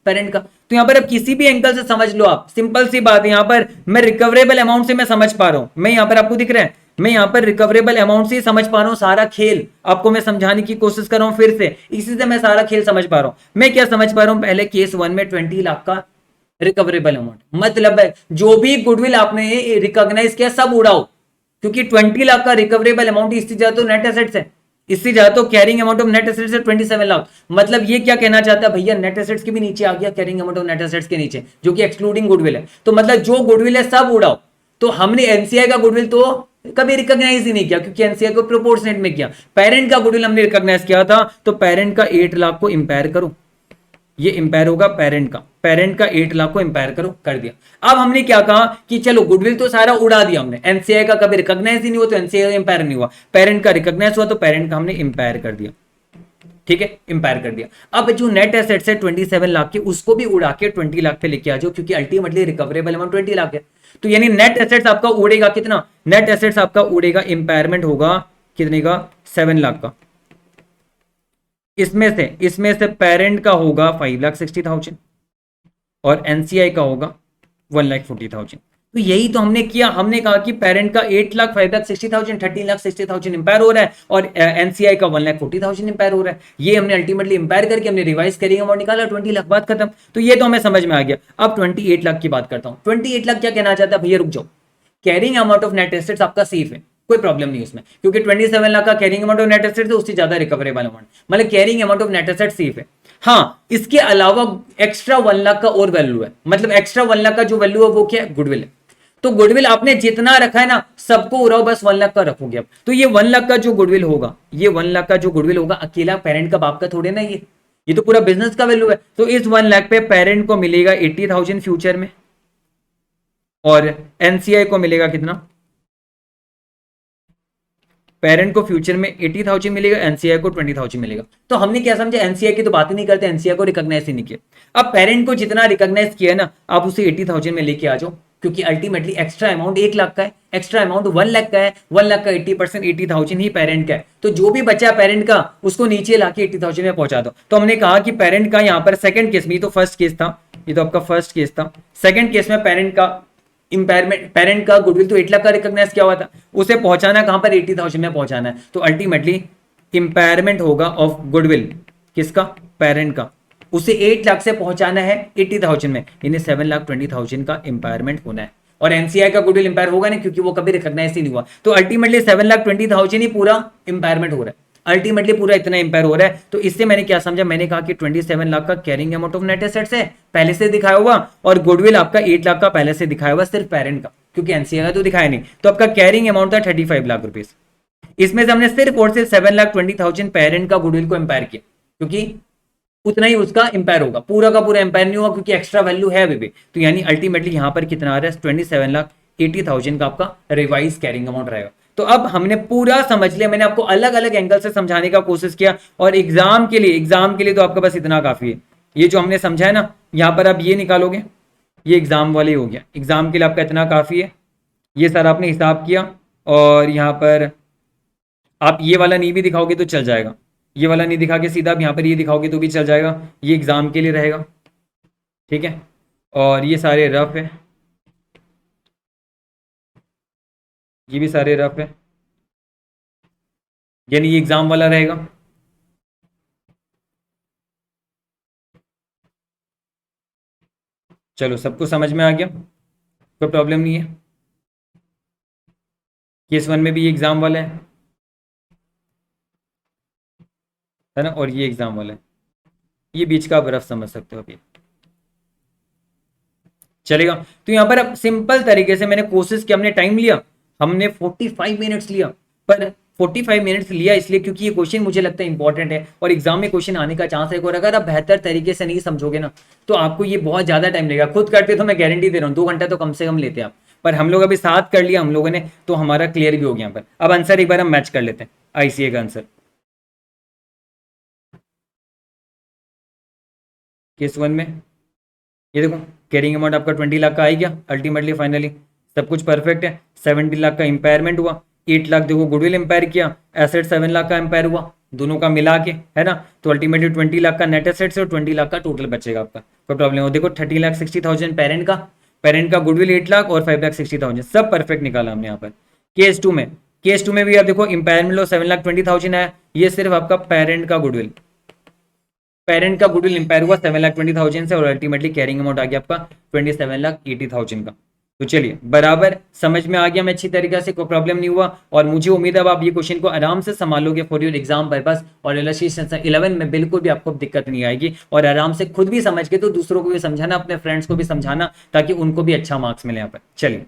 पेरेंट का। तो यहां पर अब किसी भी एंगल से समझ लो आप, सिंपल सी बात है। यहां पर मैं रिकवरेबल अमाउंट से मैं समझ पा रहा हूं, मैं यहां पर आपको दिख रहा है, मैं यहां पर रिकवरेबल अमाउंट से समझ पा रहा हूं सारा खेल। आपको मैं समझाने की कोशिश कर रहा हूं फिर से, इसी से मैं सारा खेल समझ पा रहा हूं। मैं क्या समझ पा रहा हूं? पहले केस 1 में 20 लाख का रिकवरेबल अमाउंट, मतलब है जो भी गुडविल आपने रिकॉग्नाइज किया सब उड़ाओ, क्योंकि 20 लाख का रिकवरेबल अमाउंट, इससे ज्यादा तो नेट एसेट्स है, इससे ज्यादा तो carrying amount of net assets है 27 लाख। मतलब ये क्या कहना चाहता है भैया? नेट एसेट्स के भी नीचे आ गया carrying amount of net assets के नीचे, जो कि एक्सक्लूडिंग गुडविल है। तो मतलब जो गुडविल है सब उड़ाओ। तो हमने एनसीआई का गुडविल तो कभी रिकॉग्नाइज ही नहीं किया, क्योंकि एनसीआई को प्रोपोर्शनेट में किया। पेरेंट का गुडविल हमने रिकॉग्नाइज किया था, तो पेरेंट का 8 लाख को इंपायर करो, ये इंपायर होगा पेरेंट का, पेरेंट का 8 लाख को इंपायर करो, कर दिया। अब हमने क्या कहा कि चलो गुडविल तो सारा उड़ा दिया हमने, एनसीआई का कभी रिकॉग्नाइज ही नहीं हुआ तो एनसीआई का इंपायर नहीं हुआ, पेरेंट का रिकॉग्नाइज हुआ तो पेरेंट का हमने इंपायर कर दिया। ठीक है, इंपायर कर दिया। अब जो नेट एसेट्स है 27 लाख के, उसको भी उड़ा के 20 लाख पे लेके आ जाओ, क्योंकि अल्टीमेटली रिकवरेबल अमाउंट 20 लाख है। तो यानी नेट एसेट्स आपका उड़ेगा कितना? नेट एसेट्स आपका उड़ेगा, इंपायरमेंट होगा कितने का? 7 लाख का। इसमें से पेरेंट का होगा 5,60,000 और एनसीआई का होगा 1,40,000। तो यही तो हमने किया, हमने कहा कि पेरेंट का 8 लाख 5,60,000 13,60,000 इंपायर हो रहा है, और एनसीआई का 1,40,000 इंपायर हो रहा है। ये हमने अल्टीमेटली इंपायर करके हमने रिवाइज करेंगे और निकाला 20 लाख, बात खत्म। तो ये तो हमें समझ में आ गया। अब 28 लाख की बात करता हूं। 28 लाख क्या कहना चाहता है भैया? रुक जाओ, carrying amount of net assets आपका सेफ है, कोई प्रॉब्लम नहीं उसमें, क्योंकि 27 लाख का carrying amount of net assets है, उससे ज्यादा रिकवरेबल अमाउंट, मतलब carrying amount of net assets safe है। हाँ, इसके अलावा एक्स्ट्रा 1 लाख का और वैल्यू है, मतलब एक्स्ट्रा 1 लाख का जो वैल्यू है वो क्या है? गुडविल है। तो गुडविल आपने जितना रखा है ना, सबको उड़ाओ, बस 1 लाख का रखोगे अब। तो ये 1 लाख का जो गुडविल होगा, ये 1 लाख का जो गुडविल होगा, अकेला पेरेंट का बाप का थोड़े ना, ये तो पूरा बिजनेस का वैल्यू है। तो इस 1 लाख पे पेरेंट को मिलेगा 80,000 फ्यूचर में, और एनसीआई को मिलेगा कितना? पेरेंट को फ्यूचर में 80,000 मिलेगा, एनसीआई को 20,000 मिलेगा। तो हमने क्या समझा? एनसीआई की तो बात ही नहीं करते, एनसीआई को रिकॉग्नाइज ही नहीं किया। अब पेरेंट को जितना रिकॉग्नाइज किया है ना, आप उसे 80,000 में लेके आ जाओ, क्योंकि अल्टीमेटली एक्स्ट्रा अमाउंट 1 लाख का है, एक्स्ट्रा अमाउंट 1 लाख का है, 1 लाख का 80% 80,000 ही पेरेंट का है। तो जो भी बचा पेरेंट का, उसको नीचे लाके 80,000 में पहुंचा दो। तो हमने कहा कि पेरेंट का यहाँ पर सेकंड केस में, ये तो फर्स्ट केस था, ये तो आपका फर्स्ट केस था, सेकंड केस में पेरेंट का इंपायरमेंट, पेरेंट का गुडविल तो 8 लाख का रिकॉग्नाइज किया हुआ था, उसे पहुंचाना कहां पर? 80,000 में पहुंचाना है। तो अल्टीमेटली इंपायरमेंट होगा ऑफ गुडविल किसका? पेरेंट का। उसे 8 लाख से पहुंचाना है 80,000 में, यानी 7,20,000 का इंपायरमेंट होना है। और एनसीआई का गुडविल इंपायर होगा नहीं, क्योंकि वो कभी रिकॉग्नाइज ही नहीं हुआ। तो अल्टीमेटली 7,20,000 ही पूरा इंपायरमेंट हो रहा है। अल्टीमेटली पूरा इतना इंपेयर हो रहा है। तो इससे मैंने क्या समझा, मैंने कहा कि 27 लाख का carrying amount of net assets है, पहले से दिखाया हुआ, और गुडविल आपका 8 लाख का पहले से दिखाया हुआ, सिर्फ पेरेंट का, क्योंकि एनसीए का तो दिखाया नहीं। तो आपका कैरिंग अमाउंट था 35 लाख रुपीज। इसमें से हमने सिर्फ और सिर्फ 7,20,000 पेरेंट का गुडविल को एम्पायर किया, क्योंकि उतना ही उसका एम्पायर होगा, पूरा का पूरा एम्पायर नहीं होगा, क्योंकि एक्स्ट्रा वैल्यू है अभी भी। तो यानी अल्टीमेटली यहां पर कितना आ रहा है, 27,80,000 का आपका रिवाइज कैरिंग अमाउंट रहेगा। तो अब हमने पूरा समझ लिया, मैंने आपको अलग अलग एंगल से समझाने का कोशिश किया, और एग्जाम के लिए तो आपका बस इतना काफी है। ये जो हमने समझा है ना, यहां पर आप ये निकालोगे, ये एग्जाम वाले हो गया, एग्जाम के लिए आपका इतना काफी है। ये सारा आपने हिसाब किया, और यहां पर आप ये वाला नहीं भी दिखाओगे तो चल जाएगा, ये वाला नहीं दिखा के सीधा आप यहाँ पर ये दिखाओगे तो भी चल जाएगा, ये एग्जाम के लिए रहेगा, ठीक है। और ये सारे रफ है, ये भी सारे रफ है, यानी ये एग्जाम वाला रहेगा। चलो सबको समझ में आ गया, कोई प्रॉब्लम नहीं है। केस 1 में भी ये एग्जाम वाला है ना, और ये एग्जाम वाला है, ये बीच का आप रफ समझ सकते हो अभी, चलेगा। तो यहां पर अब सिंपल तरीके से मैंने कोशिश की, हमने टाइम लिया, हमने 45 मिनट्स लिया, पर 45 मिनट्स लिया इसलिए क्योंकि ये क्वेश्चन मुझे लगता है इंपॉर्टेंट है, और एग्जाम में क्वेश्चन आने का चांस है, और अगर आप बेहतर तरीके से नहीं समझोगे ना तो आपको ये बहुत ज्यादा टाइम लगेगा। खुद करते तो मैं गारंटी दे रहा हूँ 2 घंटा तो कम से कम लेते हैं आप, पर हम लोग अभी साथ कर लिया हम लोगों ने, तो हमारा क्लियर भी हो गया। पर अब आंसर एक बार हम मैच कर लेते हैं, आईसीए का आंसर। केस 1 में ये देखो, कैरिंग अमाउंट आपका 20 लाख का आ गया अल्टीमेटली, फाइनली सब कुछ परफेक्ट है। 70 लाख का इंपायरमेंट हुआ, 8 लाख देखो गुडविल एम्पायर किया, एसेट 7 लाख का एम्पायर हुआ, दोनों का मिला के, है ना। तो अल्टीमेटली 20 लाख का नेट एसेट्स और 20 लाख का टोटल बचेगा आपका, कोई प्रॉब्लम हो। देखो 30,60,000 पेरेंट का गुडविल 8 लाख और 5,60,000, सब परफेक्ट निकाला हमने यहाँ पर। केस टू में भी आप देखो इंपायरमेंट लो 7,20,000 आया, ये सिर्फ आपका पेरेंट का गुडविल इंपायर हुआ 7,20,000 से, और अल्टीमेटली कैरिंग अमाउंट आ गया आपका 27,80,000 का। तो चलिए बराबर समझ में आ गया, मैं अच्छी तरीके से, कोई प्रॉब्लम नहीं हुआ, और मुझे उम्मीद है अब आप ये क्वेश्चन को आराम से संभालोगे फॉर योर एग्जाम पर्पस, और एलएससी सेक्शन 11 में बिल्कुल भी आपको दिक्कत नहीं आएगी, और आराम से खुद भी समझ के तो दूसरों को भी समझाना, अपने फ्रेंड्स को भी समझाना, ताकि उनको भी अच्छा मार्क्स मिले यहाँ पर। चलिए।